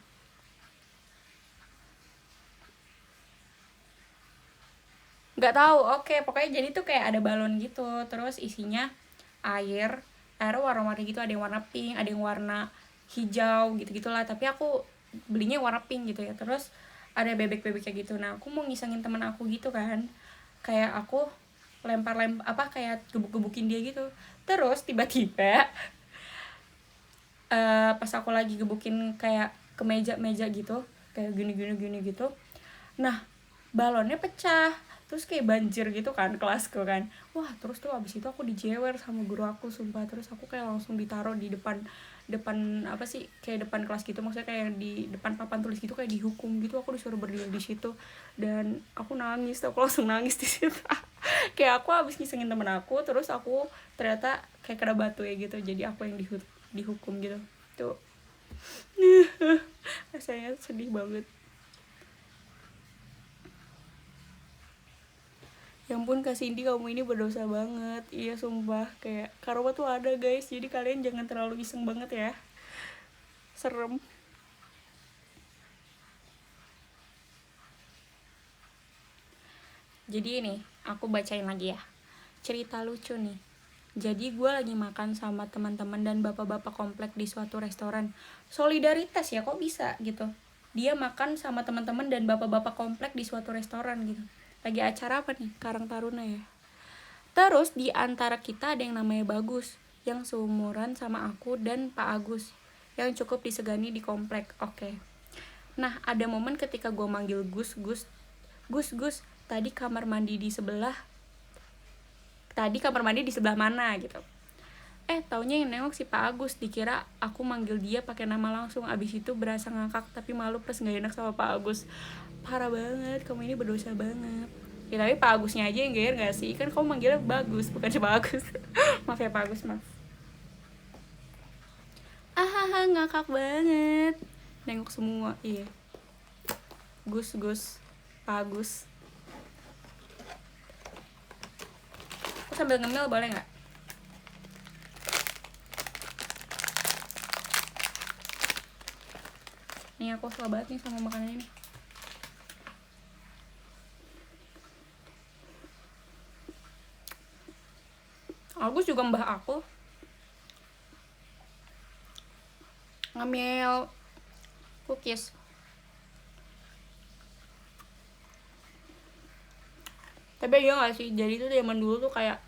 Nggak tahu. Oke, pokoknya jadi tuh kayak ada balon gitu, terus isinya air warna-warni gitu, ada yang warna pink, ada yang warna hijau gitu-gitulah, tapi aku belinya warna pink gitu ya. Terus ada bebek-bebeknya gitu. Nah aku mau ngisengin temen aku gitu kan, kayak aku lempar kayak gebuk-gebukin dia gitu. Terus tiba-tiba pas aku lagi gebukin kayak ke meja gitu, kayak gini gitu. Nah balonnya pecah, terus kayak banjir gitu kan kelasku kan. Wah terus tuh abis itu aku dijewer sama guru aku, sumpah. Terus aku kayak langsung ditaruh di depan apa sih, kayak depan kelas gitu, maksudnya kayak di depan papan tulis gitu, kayak dihukum gitu. Aku disuruh berdiri di situ dan aku nangis, aku langsung nangis di situ. Kayak aku abis ngisengin temen aku, terus aku ternyata kayak kena batu ya gitu, jadi aku yang dihukum gitu tuh. Rasanya sedih banget. Ya ampun Kak Cindy, kamu ini berdosa banget. Iya sumpah, kayak karma tuh ada guys, jadi kalian jangan terlalu iseng banget ya. Serem. Jadi ini aku bacain lagi ya, cerita lucu nih. Jadi gue lagi makan sama teman-teman dan bapak-bapak komplek di suatu restoran. Solidaritas ya, kok bisa gitu. Dia makan sama teman-teman dan bapak-bapak komplek di suatu restoran gitu. Lagi acara apa nih? Karang Taruna ya. Terus di antara kita ada yang namanya Bagus, yang seumuran sama aku dan Pak Agus, yang cukup disegani di komplek. Oke. Nah, ada momen ketika gue manggil Gus, tadi kamar mandi di sebelah mana gitu. Taunya yang nengok si Pak Agus, dikira aku manggil dia pakai nama langsung. Abis itu berasa ngakak tapi malu plus gak enak sama Pak Agus. Parah banget, kamu ini berdosa banget. Ya tapi Pak Agusnya aja yang gair gak sih? Kan kamu manggilnya Bagus, bukan si Pak Agus. Maaf ya Pak Agus, maaf. Ngakak banget. Nengok semua, iya. Gus, Pak Agus. Aku sambil ngemil boleh gak? Nih aku suka banget nih sama makanan ini. Agus juga mbah aku ngemil cookies. Tapi iya gak sih, jadi tuh zaman dulu tuh kayak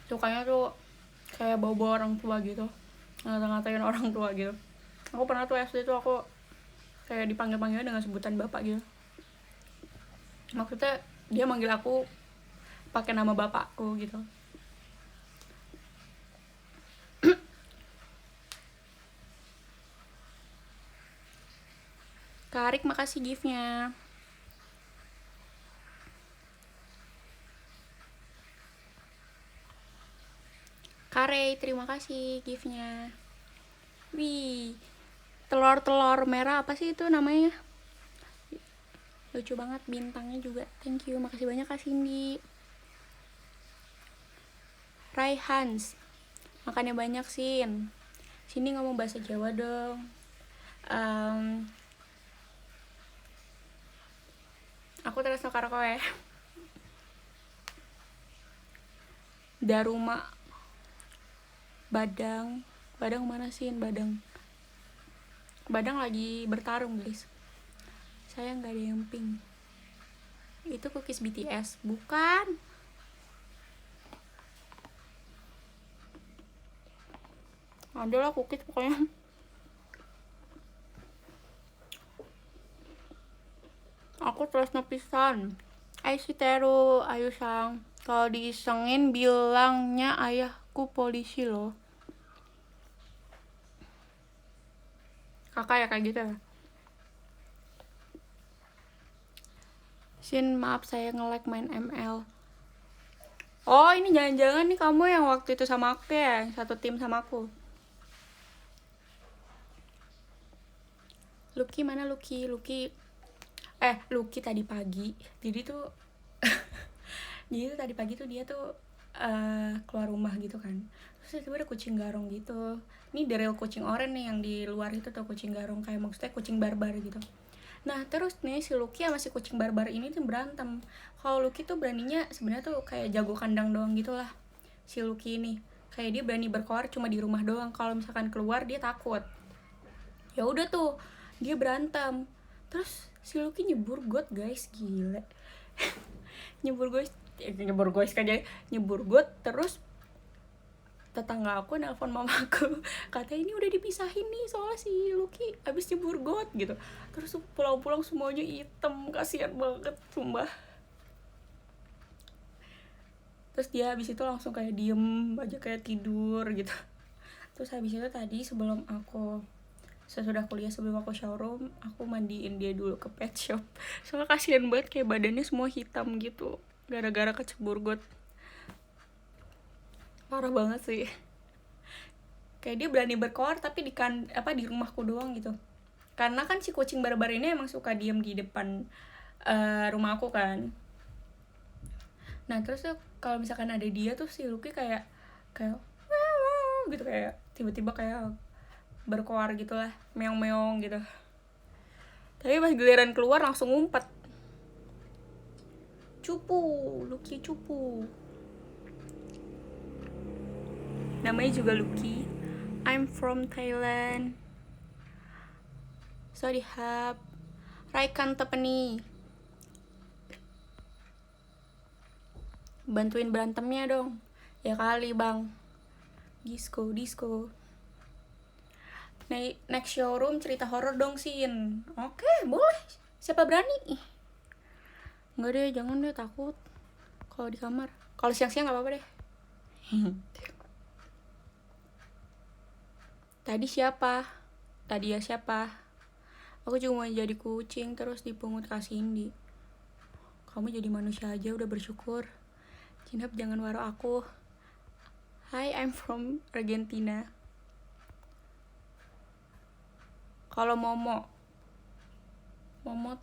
sukanya tuh kayak bawa-bawa orang tua gitu, ngata-ngatain orang tua gitu. Aku pernah tuh SD tuh aku kayak dipanggil-panggilnya dengan sebutan bapak gitu. Maksudnya dia manggil aku pakai nama bapakku gitu. Karik, makasih giftnya. Kare, terima kasih giftnya. Wih, telur merah apa sih itu namanya? Lucu banget, bintangnya juga. Thank you, makasih banyak Kak Cindy. Raihans, makannya banyak Sin. Sini ngomong bahasa Jawa dong. Aku terus karo kowe. Daruma Badang mana sih? Badang lagi bertarung guys. Saya nggak ada yang pink. Itu cookies BTS bukan? Adalah cookies pokoknya. Aku terus nepisan. Teru, ayo sang. Kalau diisengin bilangnya ayahku polisi loh. Kakak ya kayak gitu ya. Sin, maaf saya nge-like main ML. Oh ini jangan-jangan nih kamu yang waktu itu sama aku ya, satu tim sama aku. Lucky mana Lucky tadi pagi. Jadi tuh tadi pagi tuh dia tuh keluar rumah gitu kan. Terus tiba-tiba ada kucing garong gitu. Ini dari kucing oranye nih yang di luar itu tuh, kucing garong, kayak maksudnya kucing barbar gitu. Nah terus nih si Lucky sama si kucing barbar ini tuh berantem. Kalau Lucky tuh beraninya sebenarnya tuh kayak jago kandang doang gitulah. Si Lucky ini kayak dia berani berkoar cuma di rumah doang. Kalau misalkan keluar dia takut. Ya udah tuh dia berantem. Terus si Lucky nyebur got guys, gila. nyebur got terus tetangga aku nelpon mamaku, katanya ini udah dipisahin nih soalnya si Lucky abis jemur got gitu. Terus pulang-pulang semuanya hitam, kasihan banget sumpah. Terus dia habis itu langsung kayak diem aja, kayak tidur gitu. Terus habis itu tadi sesudah kuliah, sebelum aku showroom, aku mandiin dia dulu ke pet shop. Soalnya kasihan banget, kayak badannya semua hitam gitu gara-gara kecebur got. Parah banget sih. Kayak dia berani berkoar tapi di rumahku doang gitu. Karena kan si kucing barbar ini emang suka diem di depan rumah aku kan. Nah terus tuh kalau misalkan ada dia tuh si Lucky kayak gitu, kayak tiba-tiba kayak berkoar gitulah, meong-meong gitu. Tapi pas giliran keluar langsung ngumpet. Cupu, Lucky cupu. Namanya juga Lucky. I'm from Thailand. Sorry hap. Raikan Tepeni. Bantuin berantemnya dong. Ya kali bang. Disco. Next showroom cerita horor dong Sin. Oke, boleh. Siapa berani? Enggak deh, jangan deh, takut. Kalau di kamar. Kalau siang-siang gak apa-apa deh. Tadi ya siapa? Aku cuma jadi kucing terus dipungut Kak Cindy. Kamu jadi manusia aja udah bersyukur. Cinap jangan waro aku. Hi, I'm from Argentina. Kalau Momo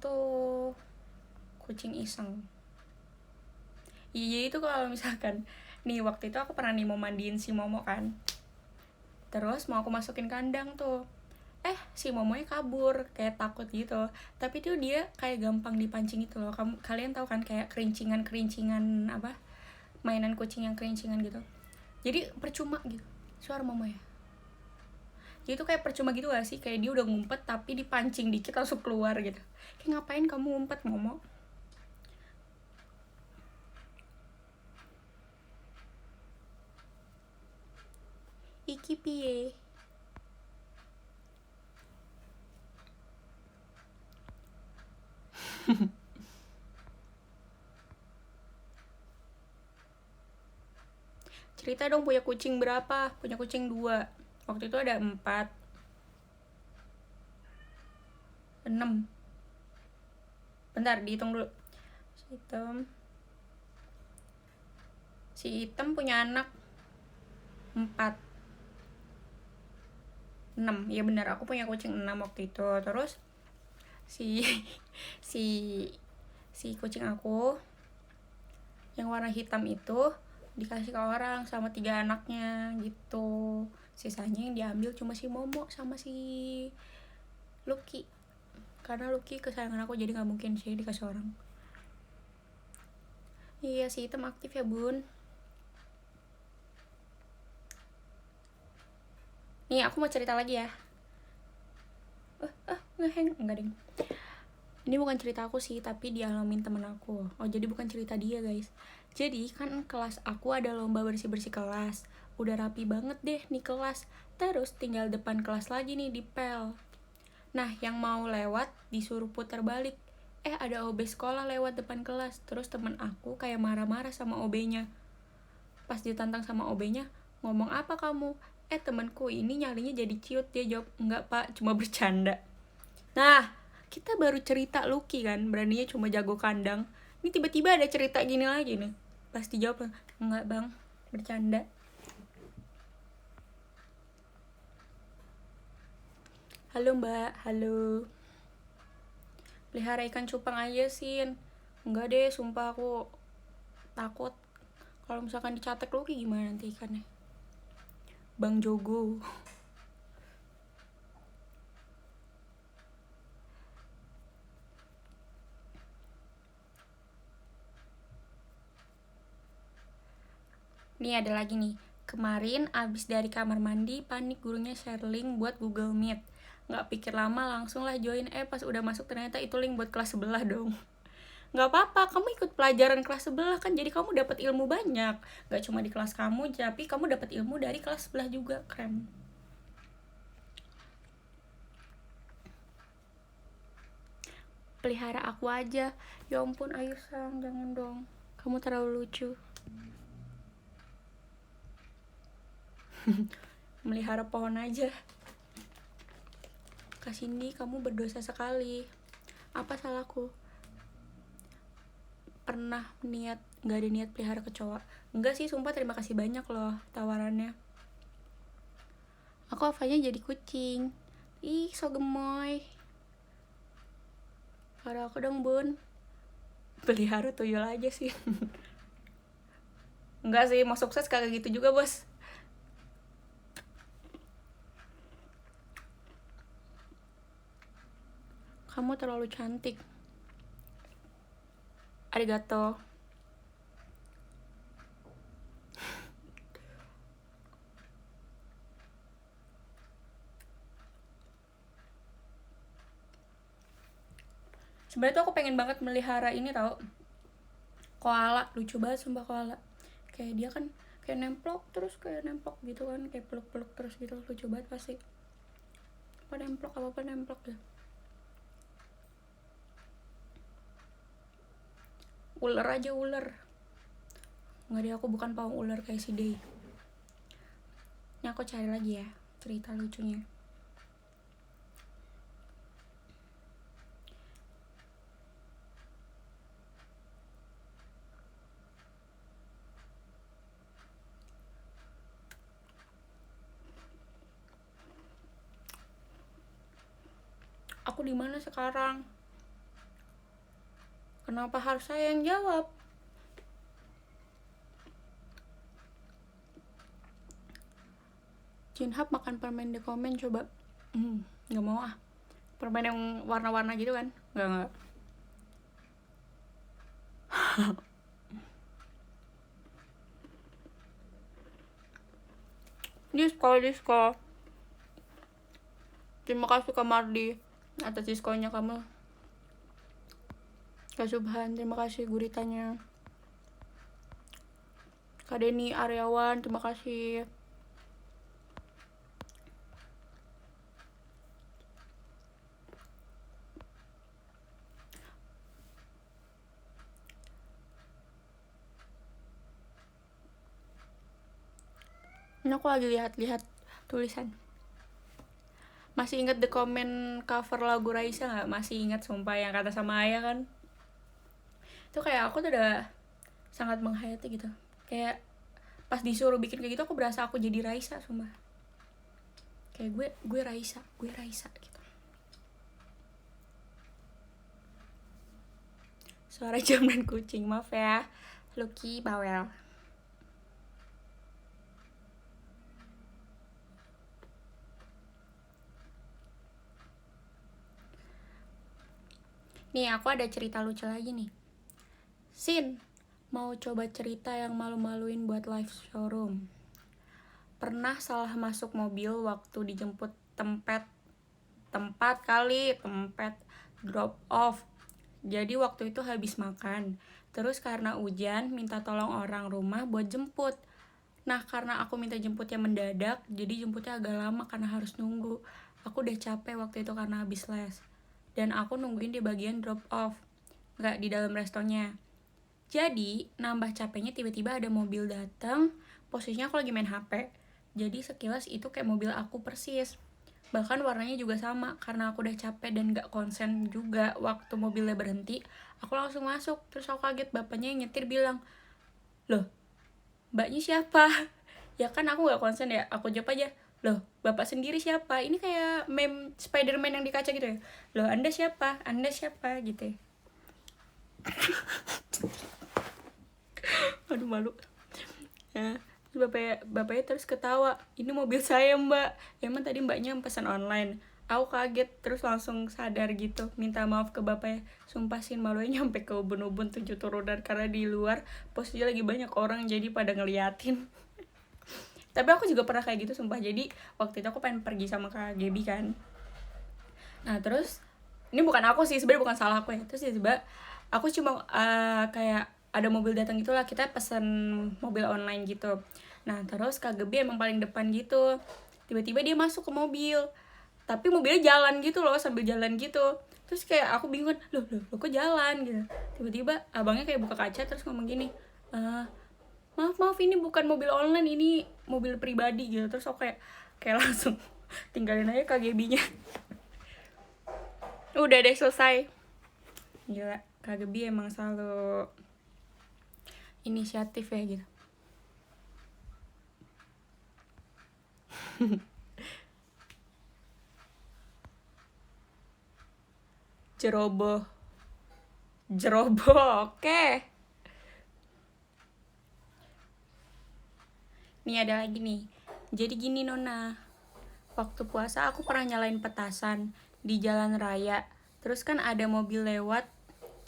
tuh kucing iseng. Iya itu kalau misalkan nih waktu itu aku pernah nih mau mandiin si Momo kan. Terus mau aku masukin kandang tuh. Si Momonya kabur, kayak takut gitu. Tapi tuh dia kayak gampang dipancing itu loh. Kalian tahu kan kayak kerincingan apa? Mainan kucing yang kerincingan gitu. Jadi percuma gitu suara Momo ya. Jadi tuh kayak percuma gitu gak sih? Kayak dia udah ngumpet tapi dipancing dikit langsung keluar gitu. Kayak ngapain kamu ngumpet Momo? Iki piye? Cerita dong punya kucing berapa? Punya kucing 2. Waktu itu ada 4 6. Bentar dihitung dulu. Si Hitam punya anak 4 6. Ya benar, aku punya kucing 6 waktu itu. Terus si kucing aku yang warna hitam itu dikasih ke orang sama 3 anaknya gitu. Sisanya yang diambil cuma si Momo sama si Lucky. Karena Lucky kesayangan aku, jadi gak mungkin sih dikasih orang. Iya, si Hitam aktif ya bun. Nih aku mau cerita lagi ya. Ngeheng. Enggak ding. Ini bukan cerita aku sih, tapi dialamin temen aku. Oh jadi bukan cerita dia guys. Jadi kan kelas aku ada lomba bersih-bersih kelas. Udah rapi banget deh nih kelas. Terus tinggal depan kelas lagi nih di pel. Nah yang mau lewat disuruh putar balik. Ada OB sekolah lewat depan kelas. Terus temen aku kayak marah-marah sama OB-nya. Pas ditantang sama OB-nya, ngomong apa kamu? Temenku ini nyalinya jadi ciut. Dia jawab, enggak pak, cuma bercanda. Nah kita baru cerita Lucky kan, beraninya cuma jago kandang. Ini tiba-tiba ada cerita gini lagi nih. Pas dijawab, enggak bang, bercanda. Halo mbak, halo. Pelihara ikan cupang aja Sin. Enggak deh, sumpah aku takut. Kalau misalkan dicatek Lucky gimana nanti ikannya? Bang Jogo. Nih ada lagi nih. Kemarin abis dari kamar mandi, panik gurunya share link buat Google Meet. Gak pikir lama langsung lah join. Pas udah masuk ternyata itu link buat kelas sebelah dong. nggak apa-apa, kamu ikut pelajaran kelas sebelah kan, jadi kamu dapat ilmu banyak, nggak cuma di kelas kamu, tapi kamu dapat ilmu dari kelas sebelah juga. Keren. Pelihara aku aja. Ya ampun Ayu Sang, jangan dong, kamu terlalu lucu. Melihara pohon aja. Kak Cindy, kamu berdosa sekali. Apa salahku? Pernah gak ada niat pelihara kecoa? Enggak sih, sumpah, terima kasih banyak loh tawarannya. Aku Avanya jadi kucing. Ih, so gemoy. Kalau aku dong bun, pelihara tuyul aja sih. Enggak sih, mau sukses kagak gitu juga bos. Kamu terlalu cantik. Arigato. Sebenarnya tuh aku pengen banget melihara ini tau, koala. Lucu banget sumpah koala. Kayak dia kan kayak nemplok terus, kayak nemplok gitu kan, kayak peluk-peluk terus gitu. Lucu banget pasti. Apa nemplok ya. Ular aja, ular. Nggak deh, aku bukan pawang ular kayak si Day. Ini aku cari lagi ya cerita lucunya. Aku di mana sekarang? Kenapa harus saya yang jawab? Jinhap makan permen di komen coba. Nggak mau ah. Permen yang warna-warna gitu kan? Nggak. Disko. Terima kasih Kak Mardi atas diskonya kamu. Kak Subhan, terima kasih guritanya. Kak Denny Aryawan, terima kasih. Ini aku lagi lihat-lihat tulisan. Masih inget The Comment cover lagu Raisa gak? Masih inget sumpah, yang kata sama Ayah kan. Itu kayak aku tuh udah sangat menghayati gitu. Kayak pas disuruh bikin kayak gitu, aku berasa aku jadi Raisa sumpah. Kayak gue Raisa gitu. Suara jam dan kucing, maaf ya Lucky bawel. Nih, aku ada cerita lucu lagi nih. Sin, mau coba cerita yang malu-maluin buat live showroom. Pernah salah masuk mobil waktu dijemput tempat drop off. Jadi waktu itu habis makan. Terus karena hujan, minta tolong orang rumah buat jemput. Nah, karena aku minta jemputnya mendadak, jadi jemputnya agak lama karena harus nunggu. Aku udah capek waktu itu karena habis les. Dan aku nungguin di bagian drop off, nggak di dalam restonya. Jadi nambah capeknya, tiba-tiba ada mobil datang. Posisinya aku lagi main HP. Jadi sekilas itu kayak mobil aku persis. Bahkan warnanya juga sama. Karena aku udah capek dan gak konsen juga waktu mobilnya berhenti, aku langsung masuk. Terus aku kaget, bapaknya yang nyetir bilang, "Loh, mbaknya siapa?" Ya kan aku gak konsen ya, aku jawab aja, "Loh, bapak sendiri siapa?" Ini kayak meme Spiderman yang di kaca gitu ya. "Loh, Anda siapa gitu ya. Aduh, malu ya. Terus bapaknya terus ketawa, "Ini mobil saya mbak, emang tadi mbaknya pesan online." Aku kaget, terus langsung sadar gitu, minta maaf ke bapaknya. Sumpah sih, malunya nyampe ke ubun-ubun 7 turunan, karena di luar posisinya lagi banyak orang jadi pada ngeliatin. Tapi aku juga pernah kayak gitu sumpah. Jadi waktu itu aku pengen pergi sama Kak Gaby kan. Nah terus, ini bukan aku sih, sebenarnya bukan salah aku ya. Terus tiba-tiba aku cuma kayak ada mobil datang itulah, kita pesan mobil online gitu. Nah terus Kak Gebi emang paling depan gitu, tiba-tiba dia masuk ke mobil, tapi mobilnya jalan gitu loh, sambil jalan gitu. Terus kayak aku bingung, loh kok jalan gitu. Tiba-tiba abangnya kayak buka kaca terus ngomong gini, maaf ini bukan mobil online, ini mobil pribadi gitu. Terus aku kayak langsung tinggalin aja KGB-nya. Udah deh, selesai. Gila, KGB emang selalu inisiatif ya gitu. Jeroboh, oke. Nih ada lagi nih. Jadi gini Nona, waktu puasa aku pernah nyalain petasan di jalan raya. Terus kan ada mobil lewat,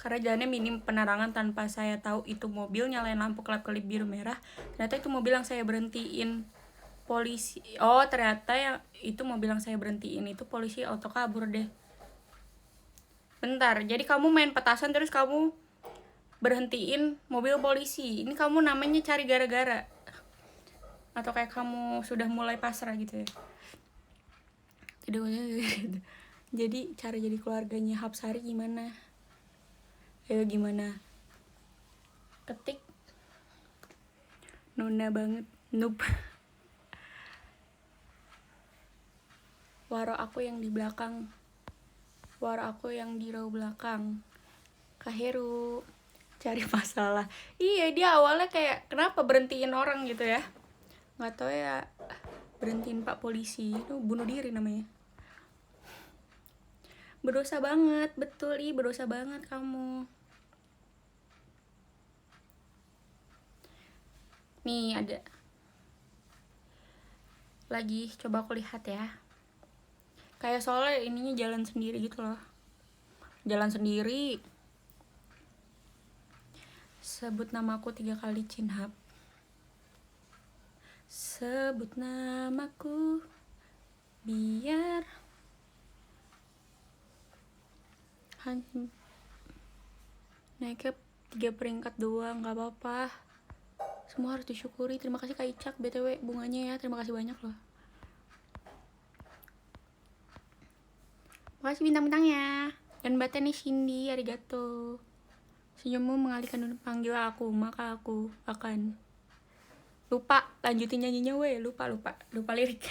karena jalannya minim penerangan, tanpa saya tahu itu mobil nyalain lampu kelap-kelip biru merah. Ternyata itu mobil yang saya berhentiin polisi. Oh ternyata yang itu mobil yang saya berhentiin itu polisi auto kabur deh. Bentar, jadi kamu main petasan terus kamu berhentiin mobil polisi. Ini kamu namanya cari gara-gara? Atau kayak kamu sudah mulai pasrah gitu ya? Jadi cara jadi keluarganya Hapsari gimana? Ayo gimana? Ketik Nona banget, noob. Waro aku yang di belakang, waro aku yang di row belakang. Kak Heru cari masalah. Iya, dia awalnya kayak kenapa berhentiin orang gitu ya, nggak tahu ya, berhentiin Pak Polisi itu bunuh diri namanya. Berdosa banget, betul, berdosa banget kamu. Nih ada lagi, coba aku lihat ya. Kayak soalnya ininya jalan sendiri gitu loh, jalan sendiri. Sebut namaku 3 kali Cinhap. Sebut namaku biar naik ke 3 peringkat doang, gak apa-apa. Semua harus disyukuri. Terima kasih Kak Icak, BTW bunganya ya, terima kasih banyak loh. Makasih bintang-bintangnya. Dan Bateni Cindy, arigato. Senyummu mengalihkan untuk panggil aku, maka aku akan lupa lanjutin nyanyinya weh, lupa lirik.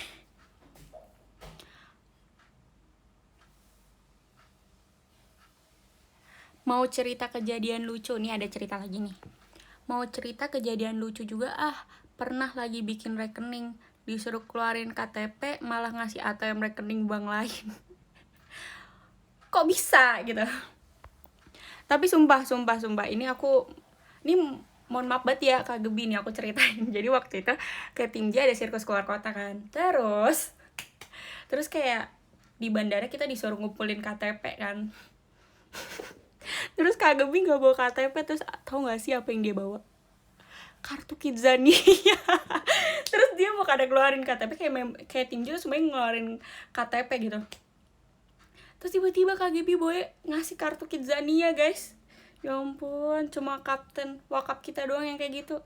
Mau cerita kejadian lucu nih, ada cerita lagi nih. Mau cerita kejadian lucu juga pernah lagi bikin rekening, disuruh keluarin KTP malah ngasih ATM rekening bank lain. Kok bisa gitu? Tapi sumpah ini mohon maaf banget ya Kak Gebi nih aku ceritain. Jadi waktu itu ke Timja ada sirkus keluar kota kan. Terus kayak di bandara kita disuruh ngumpulin KTP kan. Terus Kak Gebi gak bawa KTP, terus tau gak sih apa yang dia bawa? Kartu Kidzania. Terus dia mau kada keluarin KTP, kayak Timja semuanya ngeluarin KTP gitu. Terus tiba-tiba Kak Gebi boy ngasih kartu Kidzania guys. Ya ampun, cuma kapten wakap kita doang yang kayak gitu.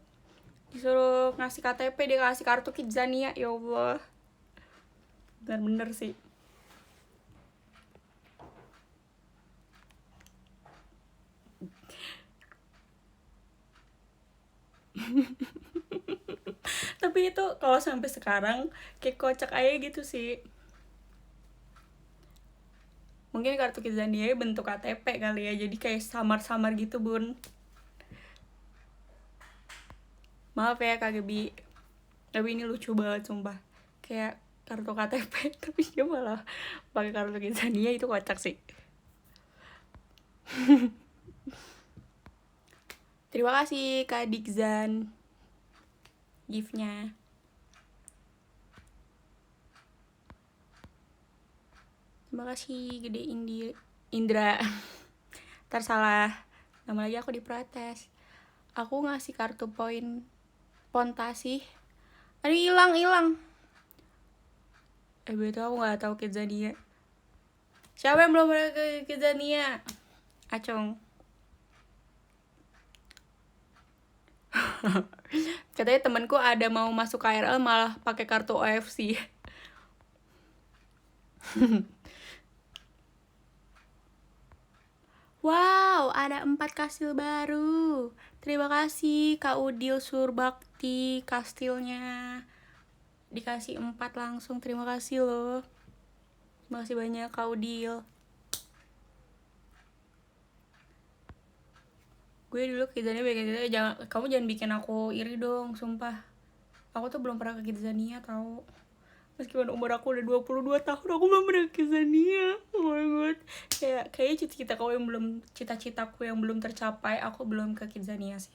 Disuruh ngasih KTP, dia kasih kartu Kidzania. Ya Allah, bener-bener sih. Tapi itu kalau sampai sekarang kayak kocak aja gitu sih. Mungkin kartu Kidzania bentuk KTP kali ya, jadi kayak samar-samar gitu bun. Maaf ya Kak Gebi, tapi ini lucu banget sumpah. Kayak kartu KTP tapi dia malah pakai kartu Kidzania, itu kocak sih. Terima kasih Kak Dikzan gift-nya. Terima kasih Gede Indra. Ntar salah nama lagi aku diprotes. Aku ngasih kartu pontasi. Aduh hilang. Betul aku gak tahu Kidzania. Siapa yang belum pernah ke Kidzania? Acong. Katanya temanku ada mau masuk KRL malah pakai kartu OFC. Wow, ada 4 kastil baru. Terima kasih Kak Udil Surbakti, kastilnya dikasih 4 langsung. Terima kasih loh. Terima kasih banyak Kak Udil. Gue dulu Kidzania kamu jangan bikin aku iri dong, sumpah. Aku tuh belum pernah ke Kidzania tau. Meskipun umur aku udah 22 tahun, aku belum pernah ke Kidzania. Oh my god. Kayaknya cita-citaku yang belum tercapai, aku belum ke Kidzania sih.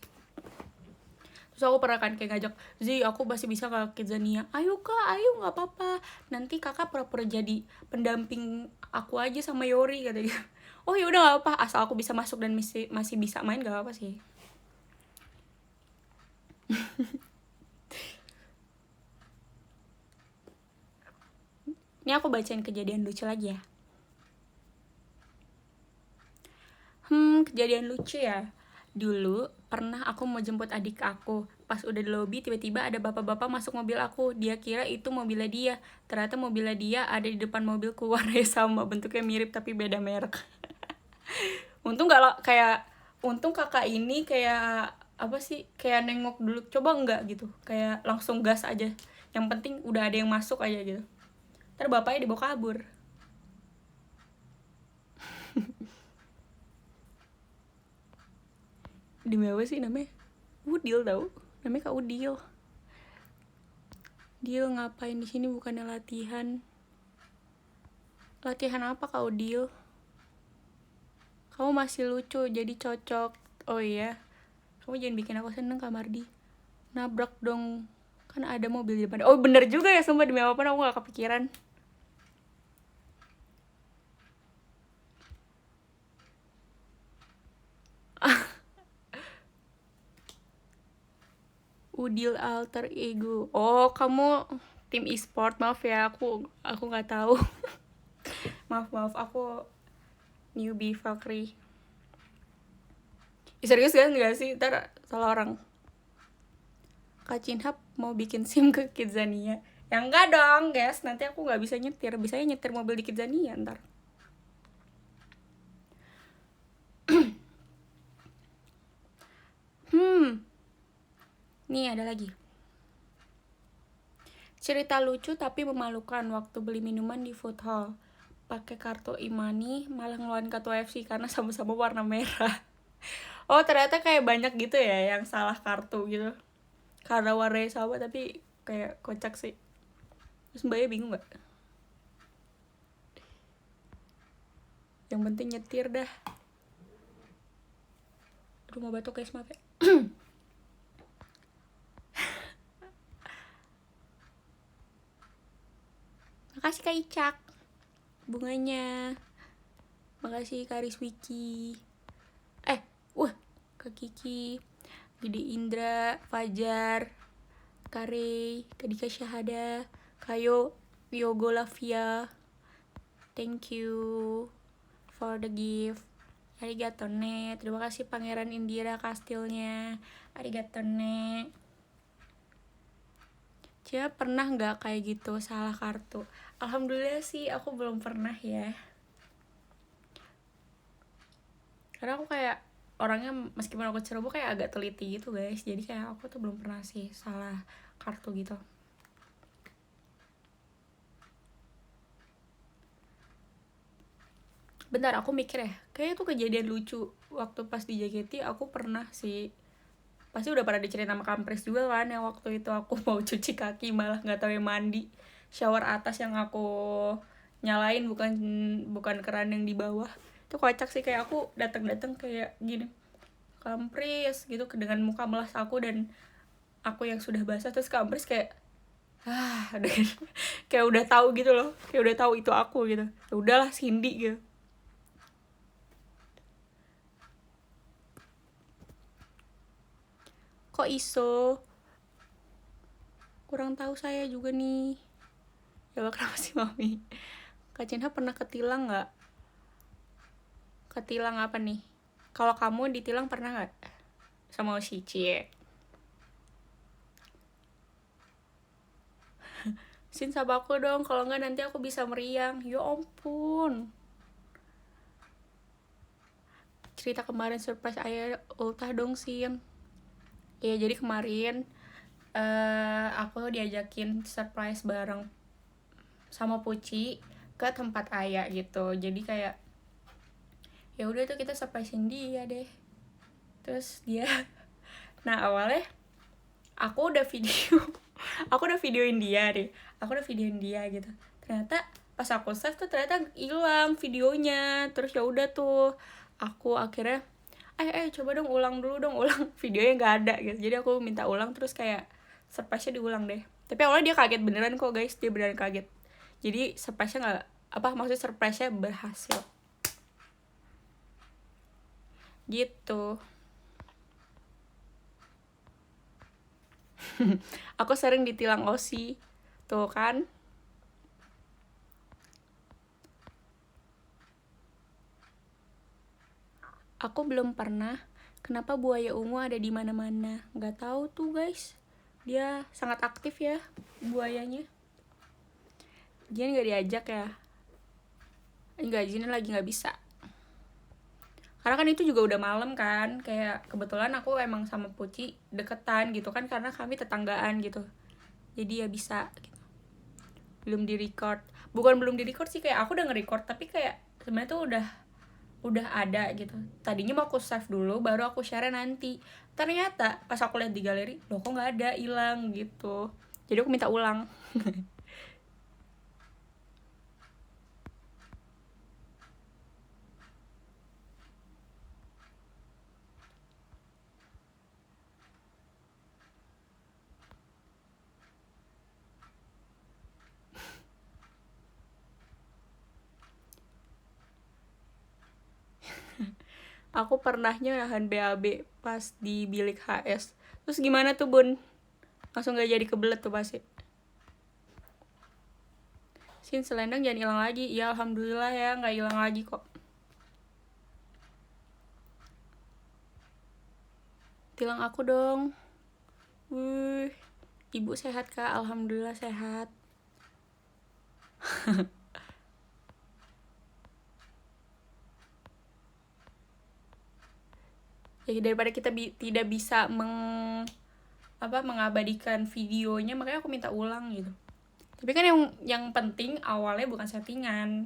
Terus aku pernah kan kayak ngajak, Zi, aku masih bisa ke Kidzania. Ayo kak, ayo, gak apa-apa. Nanti kakak pura-pura jadi pendamping aku aja sama Yori, katanya. Oh ya udah gak apa-apa, asal aku bisa masuk dan masih bisa main, gak apa-apa sih. Ini aku bacain kejadian lucu lagi ya. Kejadian lucu ya. Dulu pernah aku mau jemput adik aku. Pas udah di lobi, tiba-tiba ada bapak-bapak masuk mobil aku. Dia kira itu mobilnya dia. Ternyata mobilnya dia ada di depan mobilku, warnanya sama, bentuknya mirip tapi beda merek. Untung untung kakak ini kayak apa sih, kayak nengok dulu, coba enggak gitu, kayak langsung gas aja. Yang penting udah ada yang masuk aja gitu. Ntar bapaknya dibawa kabur. Demi apa sih namanya? Udil tau, namanya Kak Udil. Dil ngapain di sini, bukannya latihan? Latihan apa Kak Udil? Kamu masih lucu, jadi cocok. Oh iya, kamu jangan bikin aku seneng Kak Mardi. Nabrak dong, kan ada mobil di depan. Oh bener juga ya, sumpah demi apapun aku gak kepikiran. Udil alter ego. Oh kamu tim e-sport, maaf ya, aku nggak tahu. maaf aku newbie Valkyrie. Serius kan nggak sih, ntar salah orang. Kak Cinhap mau bikin SIM ke Kidzania. Ya enggak dong guys, nanti aku nggak bisa nyetir. Bisanya nyetir mobil di Kidzania ntar. Nih ada lagi. Cerita lucu tapi memalukan waktu beli minuman di food hall. Pakai kartu e-money malah ngeluarin kartu FC karena sama-sama warna merah. Oh ternyata kayak banyak gitu ya yang salah kartu gitu. Karena warnanya sama tapi kayak kocak sih. Terus mbaknya bingung gak? Yang penting nyetir dah. Aduh mau batuk guys, maaf ya. Makasih Kak Icak bunganya. Makasih Kak Rizwiki. Kak Kiki, Gede Indra, Fajar, Kare, Kadika Syahada, Kayo, Yogo Lavia. Thank you for the gift. Arigato ne. Terima kasih Pangeran Indira kastilnya. Arigato ne. Cia pernah nggak kayak gitu salah kartu? Alhamdulillah sih aku belum pernah ya. Karena aku kayak orangnya, meskipun aku ceroboh, kayak agak teliti gitu guys. Jadi kayak aku tuh belum pernah sih salah kartu gitu. Bentar aku mikir ya, kayaknya tuh kejadian lucu waktu pas di JKT. Aku pernah sih, pasti udah pernah diceritain sama Kampres juga kan, yang waktu itu aku mau cuci kaki malah nggak tahu yang mandi. Shower atas yang aku nyalain bukan keran yang di bawah. Itu kocak sih, kayak aku datang kayak gini, Kampres gitu dengan muka melas aku dan aku yang sudah basah. Terus Kampres kayak kayak udah tahu gitu loh, kayak udah tahu itu aku gitu. Ya udahlah Cindy gitu. Kok iso? Kurang tahu saya juga nih. Ya kenapa sih Mami? Kak Cinha pernah ketilang nggak? Ketilang apa nih? Kalau kamu ditilang pernah nggak? Sama si Cie? Sin sama aku dong, kalau nggak nanti aku bisa meriang. Ya ampun. Cerita kemarin surprise ayah ultah dong, Sin. Ya jadi kemarin aku diajakin surprise bareng sama Puci ke tempat ayah gitu. Jadi kayak ya udah tuh kita surprisein dia deh. Terus dia nah awalnya aku udah video aku udah videoin dia gitu. Ternyata pas aku save tuh ternyata hilang videonya. Terus ya udah tuh aku akhirnya coba dong ulang videonya nggak ada gitu. Jadi aku minta ulang, terus kayak surprise-nya diulang deh. Tapi awalnya dia kaget beneran kok guys, dia beneran kaget. Jadi surprise-nya nggak maksudnya surprise-nya berhasil gitu. Aku sering ditilang Osi tuh kan. Aku belum pernah. Kenapa buaya ungu ada di mana-mana? Nggak tahu tuh guys. Dia sangat aktif ya buayanya. Jian nggak diajak ya? Enggak, Jian lagi nggak bisa. Karena kan itu juga udah malam kan. Kayak kebetulan aku emang sama Puci deketan gitu kan, karena kami tetanggaan gitu. Jadi ya bisa gitu. Belum di record. Bukan belum di record sih, kayak aku udah nge-record, tapi kayak sebenarnya tuh udah ada gitu. Tadinya mau aku save dulu baru aku share nanti. Ternyata pas aku lihat di galeri, loh kok nggak ada, hilang gitu. Jadi aku minta ulang. Aku pernahnya nahan BAB pas di bilik HS. Terus gimana tuh bun? Langsung gak jadi kebelet tuh pasti. Sin, selendang jangan hilang lagi. Ya alhamdulillah ya gak hilang lagi kok. Tilang aku dong. Ibu sehat kak? Alhamdulillah sehat. Ya daripada kita tidak bisa mengabadikan videonya, makanya aku minta ulang gitu. Tapi kan yang penting awalnya bukan settingan.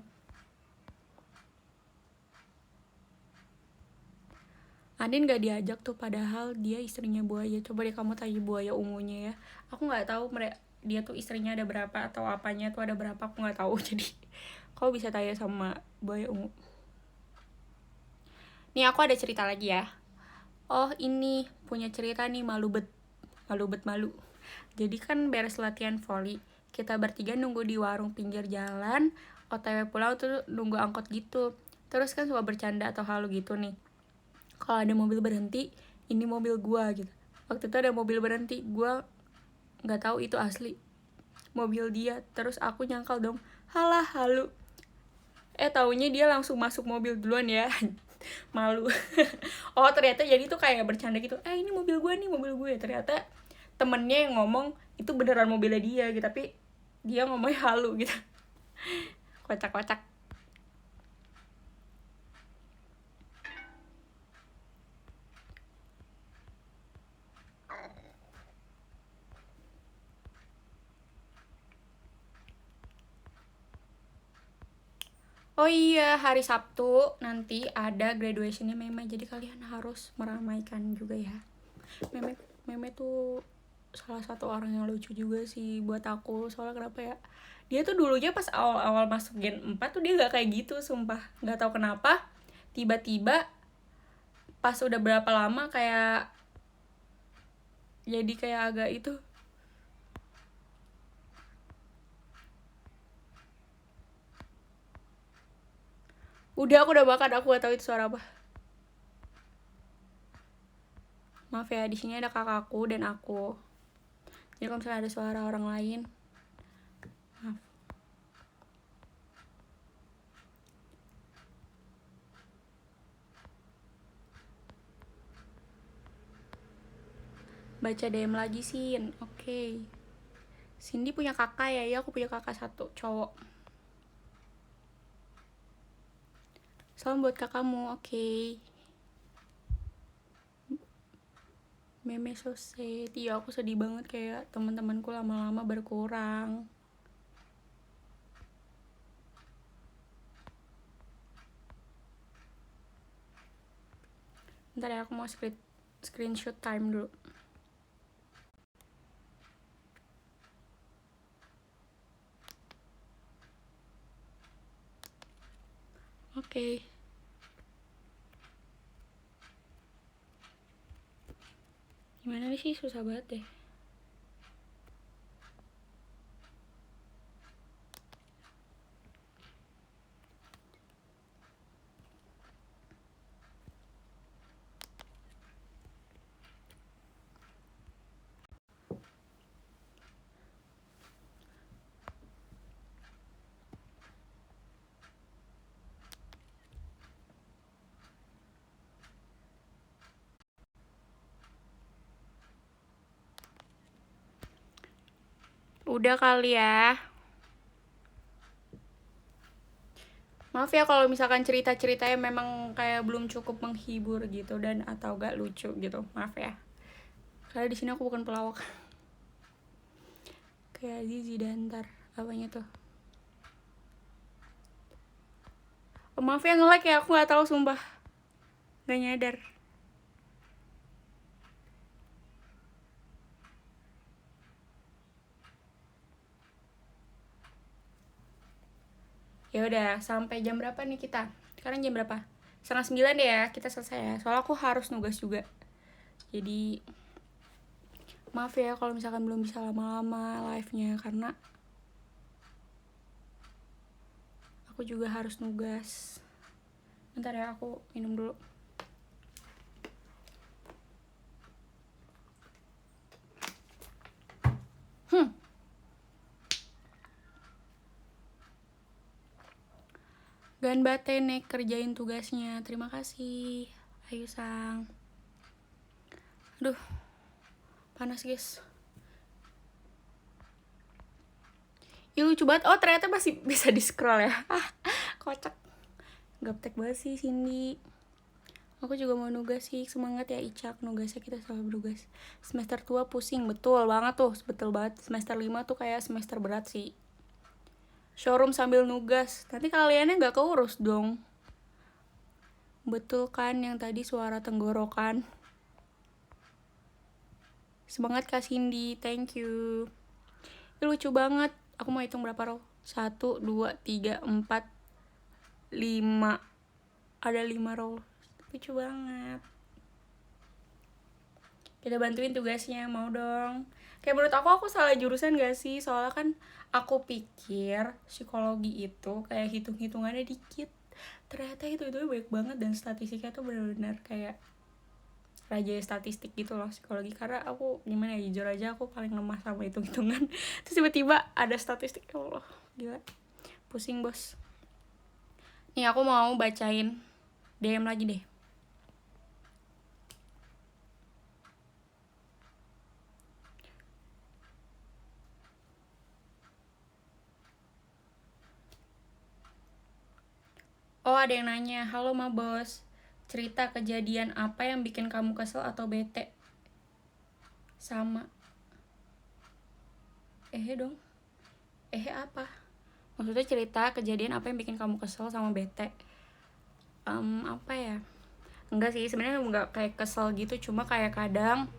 Andin gak diajak tuh, padahal dia istrinya buaya. Coba deh kamu tanya buaya ungunya ya. Aku nggak tahu dia tuh istrinya ada berapa atau apanya tuh ada berapa, aku nggak tahu. Jadi kau bisa tanya sama buaya ungu. Nih aku ada cerita lagi ya. Oh ini punya cerita nih, malu. Jadi kan beres latihan volley, kita bertiga nunggu di warung pinggir jalan, OTW pulang tuh nunggu angkot gitu. Terus kan suka bercanda atau halu gitu nih, kalau ada mobil berhenti, ini mobil gua gitu. Waktu itu ada mobil berhenti, gua nggak tahu itu asli mobil dia. Terus aku nyangkal dong, halah halu. Taunya dia langsung masuk mobil duluan ya. Malu. Oh ternyata jadi tuh kayak bercanda gitu, ini mobil gue. Ternyata temennya yang ngomong itu beneran mobilnya dia gitu, tapi dia ngomongnya halu gitu. Kocak. Oh iya, hari Sabtu nanti ada graduationnya Meme, jadi kalian harus meramaikan juga ya. Meme tuh salah satu orang yang lucu juga sih buat aku. Soalnya kenapa ya, dia tuh dulunya pas awal-awal masuk Gen 4 tuh dia gak kayak gitu, sumpah. Gak tahu kenapa tiba-tiba pas udah berapa lama kayak jadi kayak agak itu. Aku udah makan, aku gak tahu itu suara apa. Maaf ya, di sini ada kakakku dan aku. Jadi kalau misalnya ada suara orang lain, maaf. Baca DM lagi sih. Oke. Cindy punya kakak ya? Iya, aku punya kakak satu, cowok. Salam buat kakakmu, oke. Meme so sad. Iya, aku sedih banget kayak teman-temanku lama-lama berkurang. Bentar ya, aku mau screenshot time dulu. Oke. Gimana nih sih, susah banget deh. Udah kali ya. Maaf ya kalau misalkan cerita-ceritanya memang kayak belum cukup menghibur gitu dan atau gak lucu gitu. Maaf ya. Karena di sini aku bukan pelawak. Kayak Zizi Dantar. Apanya tuh? Oh, maaf ya nge-like ya, aku gak tahu sumpah. Gak nyadar. Ya udah, sampai jam berapa nih kita? Sekarang jam berapa? 8:30 deh ya, kita selesai ya. Soalnya aku harus nugas juga. Jadi maaf ya kalau misalkan belum bisa lama-lama live-nya karena aku juga harus nugas. Bentar ya, aku minum dulu. Gan Batene kerjain tugasnya. Terima kasih. Ayo sang. Aduh, panas guys. Ih, lucu banget. Oh, ternyata masih bisa di scroll ya. Kocak. Gaptek banget sih Cindy. Aku juga mau nugas sih. Semangat ya Icak. Nugasnya kita selalu bernugas. Semester 2 pusing. Betul banget tuh. Betul banget. Semester 5 tuh kayak semester berat sih. Showroom sambil nugas. Nanti kaliannya gak keurus dong. Betul kan yang tadi suara tenggorokan. Semangat Kak Cindy. Thank you. Ini lucu banget. Aku mau hitung berapa row. 1, 2, 3, 4, 5. Ada 5 row. Lucu banget. Kita bantuin tugasnya, mau dong. Kayak menurut aku salah jurusan gak sih? Soalnya kan aku pikir psikologi itu kayak hitung-hitungannya dikit. Ternyata itu banyak banget dan statistiknya tuh benar-benar kayak raja statistik gitu loh psikologi. Karena aku gimana ya, jujur aja aku paling lemah sama hitung-hitungan. Terus tiba-tiba ada statistik, ya Allah, gila. Pusing bos. Nih aku mau bacain DM lagi deh. Oh, ada yang nanya, halo ma bos, cerita kejadian apa yang bikin kamu kesel atau bete? Sama. Dong. Apa? Maksudnya cerita kejadian apa yang bikin kamu kesel sama bete? Apa ya? Enggak sih, sebenarnya enggak kayak kesel gitu, cuma kayak kadang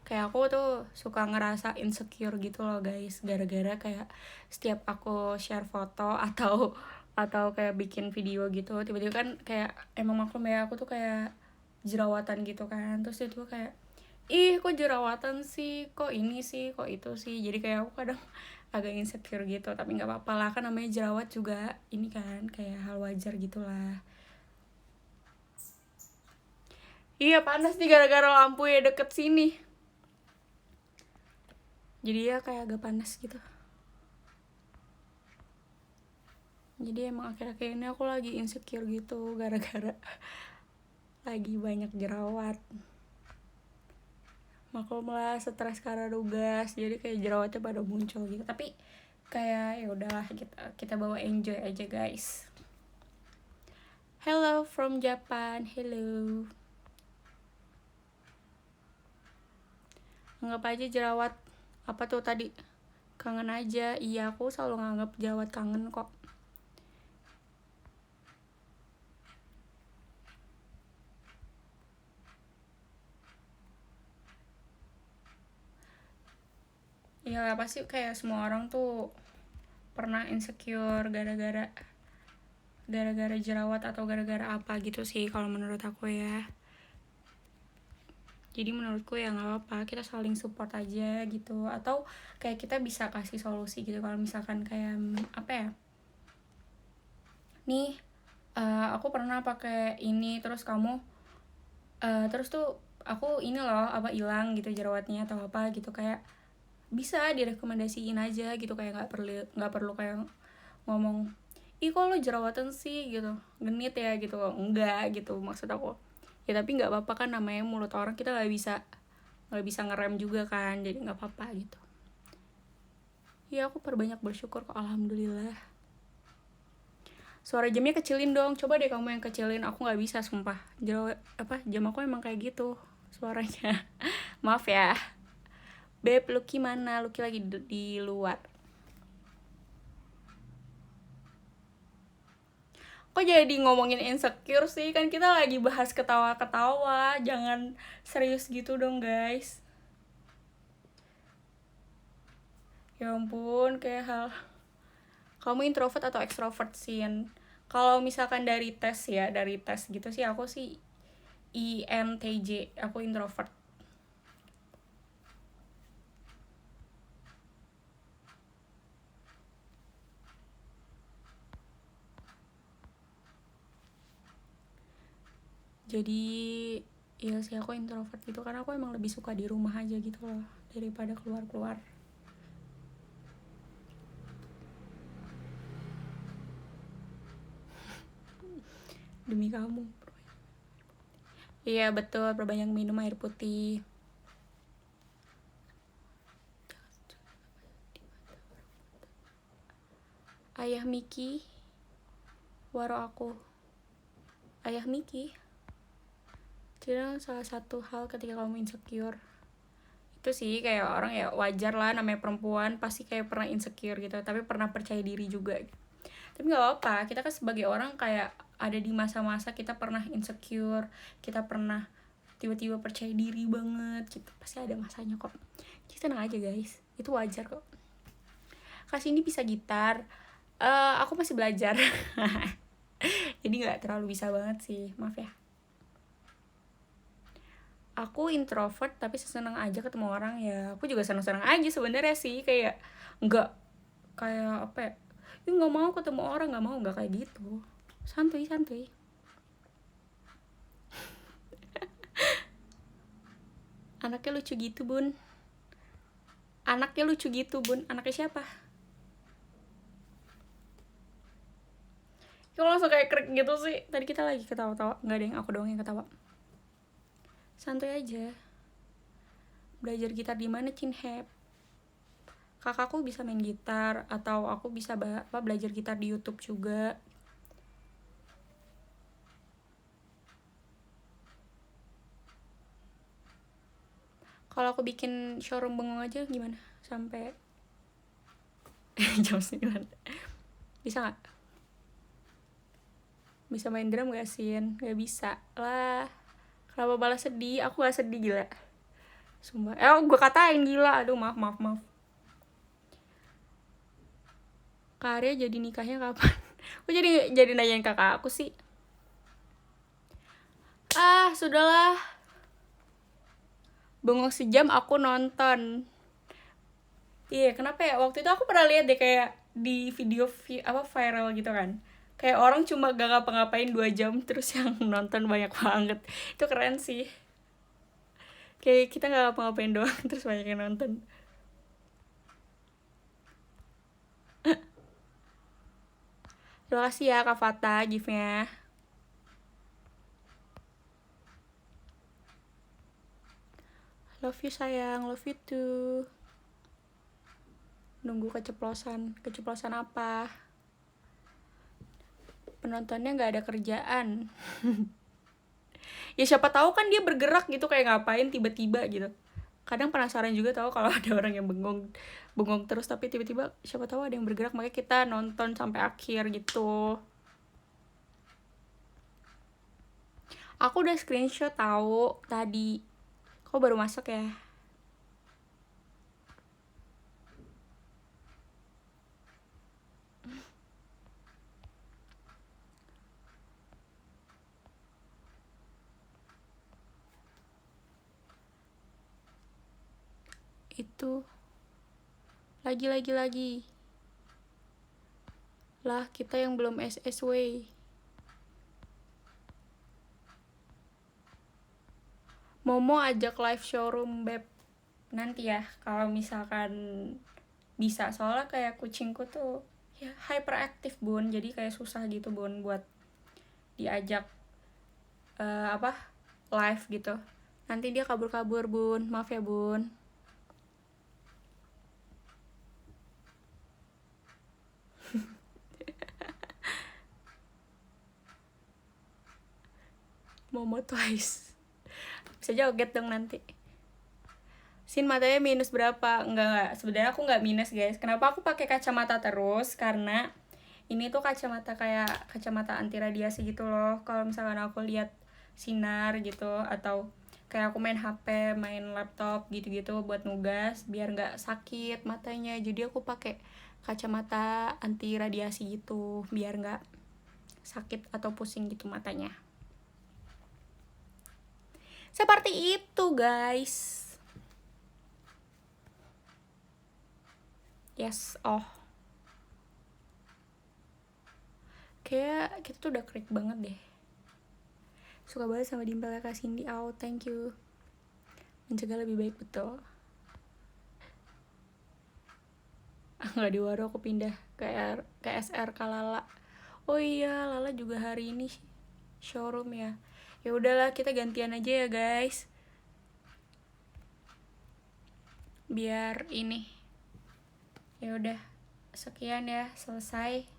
kayak aku tuh suka ngerasa insecure gitu loh guys, gara-gara kayak setiap aku share foto atau kayak bikin video gitu, tiba-tiba kan kayak emang maklum ya aku tuh kayak jerawatan gitu kan, terus itu kayak ih kok jerawatan sih, kok ini sih, kok itu sih, jadi kayak aku kadang agak insecure gitu, tapi nggak apa-apa lah, kan namanya jerawat juga ini kan kayak hal wajar gitulah. Iya panas nih gara-gara lampu ya deket sini. Jadi ya kayak agak panas gitu. Jadi emang akhir-akhir ini aku lagi insecure gitu gara-gara lagi banyak jerawat. maklum lah stres karena tugas, jadi kayak jerawatnya pada muncul gitu. Tapi kayak ya udahlah, kita bawa enjoy aja guys. Hello from Japan, hello. Anggap aja jerawat apa tuh tadi, kangen aja. Iya, aku selalu nganggap jerawat kangen kok. Ya pasti kayak semua orang tuh pernah insecure gara-gara jerawat atau gara-gara apa gitu sih kalau menurut aku ya. Jadi menurutku ya nggak apa-apa, kita saling support aja gitu. Atau kayak kita bisa kasih solusi gitu kalau misalkan kayak apa ya, nih aku pernah pakai ini terus kamu terus tuh aku ini loh apa hilang gitu jerawatnya atau apa gitu, kayak bisa direkomendasiin aja gitu. Kayak nggak perlu kayak ngomong, ih kok lo jerawatan sih gitu, genit ya gitu, enggak gitu maksud aku ya. Tapi nggak apa-apa kan, namanya mulut orang, kita nggak bisa ngerem juga kan, jadi nggak apa-apa gitu ya. Aku perbanyak bersyukur kok, alhamdulillah. Suara jamnya kecilin dong, coba deh kamu yang kecilin, aku nggak bisa sumpah. Jam aku emang kayak gitu suaranya. Maaf ya Beb, Lucky mana? Lucky lagi di luar. Kok jadi ngomongin insecure sih? Kan kita lagi bahas ketawa-ketawa. Jangan serius gitu dong guys. Ya ampun, kayak hal. Kamu introvert atau extrovert sih? Kalau misalkan dari tes gitu sih, aku sih INTJ, aku introvert. Jadi ya sih aku introvert gitu, karena aku emang lebih suka di rumah aja gitu loh daripada keluar-keluar. Demi kamu. Iya betul, perbanyak minum air putih. Ayah Miki, waro aku. Ayah Miki, jadi salah satu hal ketika kamu insecure itu sih kayak orang ya wajar lah, namanya perempuan pasti kayak pernah insecure gitu, tapi pernah percaya diri juga. Tapi nggak apa-apa, kita kan sebagai orang kayak ada di masa-masa kita pernah insecure, kita pernah tiba-tiba percaya diri banget gitu, pasti ada masanya kok. Jadi tenang aja guys, itu wajar kok. Kasih ini bisa gitar, aku masih belajar. Jadi nggak terlalu bisa banget sih, maaf ya. Aku introvert tapi seneng aja ketemu orang ya. Aku juga seneng-seneng aja sebenarnya sih, kayak nggak kayak apa ya, nggak mau ketemu orang, nggak kayak gitu. Santuy. Anaknya lucu gitu bun. Anaknya siapa? Kok langsung kayak krek gitu sih? Tadi kita lagi ketawa-tawa, nggak ada yang aku doang yang ketawa. Santuy aja. Belajar gitar di mana, Cinhep? Kakakku bisa main gitar, atau aku bisa belajar gitar di YouTube juga. Kalau aku bikin showroom bengong aja gimana? Sampai jam 9. Bisa gak? Bisa main drum gak sih? Gak bisa lah. Kenapa balas sedih? Aku gak sedih, gila. Sumpah. Gue katain gila. Aduh, maaf. Kak Arya jadi nikahnya kapan? Kok jadi nanyain kakak aku sih? Sudahlah. Bengong sejam aku nonton. Iya, kenapa ya? Waktu itu aku pernah lihat deh kayak di video viral gitu kan. Kayak orang cuma gak ngapa-ngapain 2 jam terus yang nonton banyak banget. Itu keren sih. Kayak kita gak ngapa-ngapain doang terus banyak yang nonton. Terima kasih ya Kak Fata gift-nya. Love you sayang, love you too. Nunggu keceplosan apa? Penontonnya nggak ada kerjaan. Ya siapa tahu kan dia bergerak gitu, kayak ngapain tiba-tiba gitu. Kadang penasaran juga tahu kalau ada orang yang bengong terus, tapi tiba-tiba siapa tahu ada yang bergerak, makanya kita nonton sampai akhir gitu. Aku udah screenshot tahu tadi. Kok baru masuk ya? Itu lagi lah, kita yang belum SSW. Momo ajak live showroom beb nanti ya, kalau misalkan bisa, soalnya kayak kucingku tuh ya hyperactive bun, jadi kayak susah gitu bun buat diajak live gitu. Nanti dia kabur bun, maaf ya bun. Momo twice. Bisa joget dong nanti. Sin, matanya minus berapa? Enggak, sebenarnya aku nggak minus guys. Kenapa aku pakai kacamata terus? Karena ini tuh kacamata kayak kacamata anti radiasi gitu loh. Kalau misalkan aku lihat sinar gitu, atau kayak aku main HP, main laptop gitu-gitu buat nugas, biar nggak sakit matanya. Jadi aku pakai kacamata anti radiasi gitu, biar nggak sakit atau pusing gitu matanya. Seperti itu guys. Yes, oh. Kayak kita tuh udah krik banget deh. Suka banget sama Dimpel Kak Cindy. Oh, thank you. Mencegah lebih baik, betul. Nggak di Waro, aku pindah ke SR Kalala. Oh iya, Lala juga hari ini showroom ya. Ya udahlah, kita gantian aja ya guys. Biar ini. Ya udah, sekian ya, selesai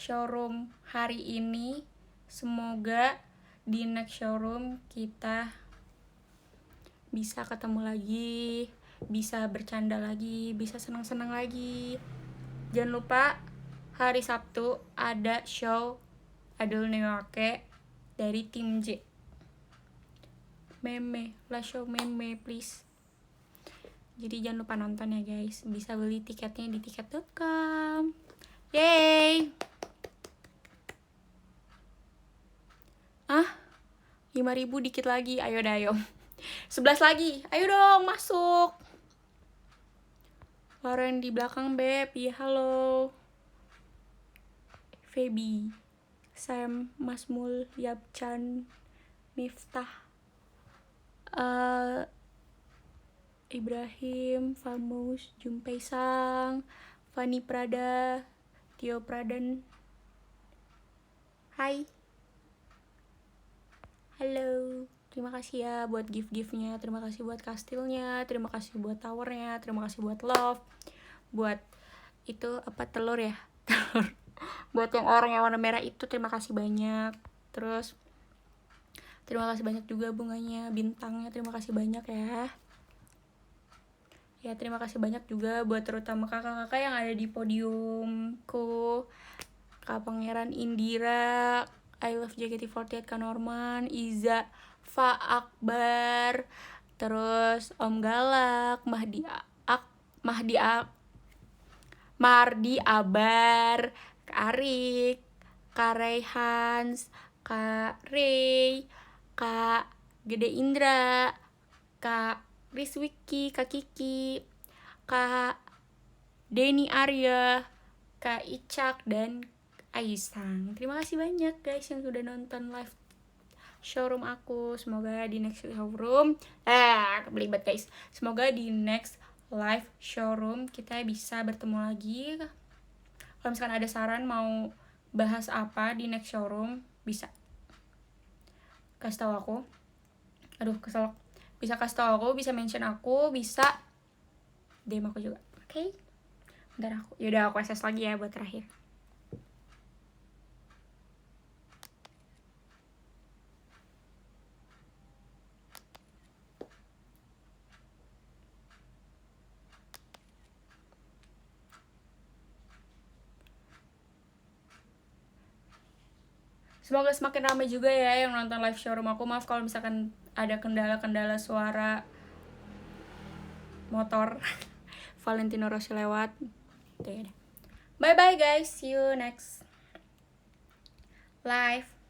showroom hari ini. Semoga di next showroom kita bisa ketemu lagi, bisa bercanda lagi, bisa senang-senang lagi. Jangan lupa hari Sabtu ada show Adul Newake dari tim J. Meme, lah show meme please. Jadi jangan lupa nonton ya guys. Bisa beli tiketnya di tiket.com. Yeay. 5.000 dikit lagi. Ayo dah, ayo. 11 lagi. Ayo dong, masuk. Lauren di belakang, beb. Iya, halo. Feby, Sam, Masmul, Yapchan, Miftah, Ibrahim, Famus, Junpei Sang, Fani Prada, Tio Praden. Hai. Halo. Terima kasih ya buat gift-giftnya, terima kasih buat kastilnya, terima kasih buat towernya, terima kasih buat love, buat itu apa, telur ya, telur. Buat yang orang yang warna merah itu terima kasih banyak. Terus terima kasih banyak juga bunganya, bintangnya, terima kasih banyak ya. Ya terima kasih banyak juga buat terutama kakak-kakak yang ada di podiumku. Kak Pangeran Indira, I love JKT48, Kak Norman, Iza, Fa Akbar, terus Om Galak, Mardi Abar, Kak Arik, Kak Reihans, Kak Rey, Kak Gede Indra, Kak Rizwiki, Kak Kiki, Kak Denny Arya, Kak Icak, dan Aisang. Terima kasih banyak guys yang sudah nonton live showroom aku. Semoga di next showroom belibet guys. Semoga di next live showroom kita bisa bertemu lagi. Kalau misalkan ada saran mau bahas apa di next showroom, bisa kasih tahu aku. Aduh, keselak. bisa kasih tau aku, bisa mention aku, bisa DM aku juga. Oke? Bentar yaudah aku access lagi ya buat terakhir. Semoga semakin ramai juga ya yang nonton live showroom aku. Maaf kalau misalkan ada kendala-kendala suara motor Valentino Rossi lewat. Bye bye guys, see you next live.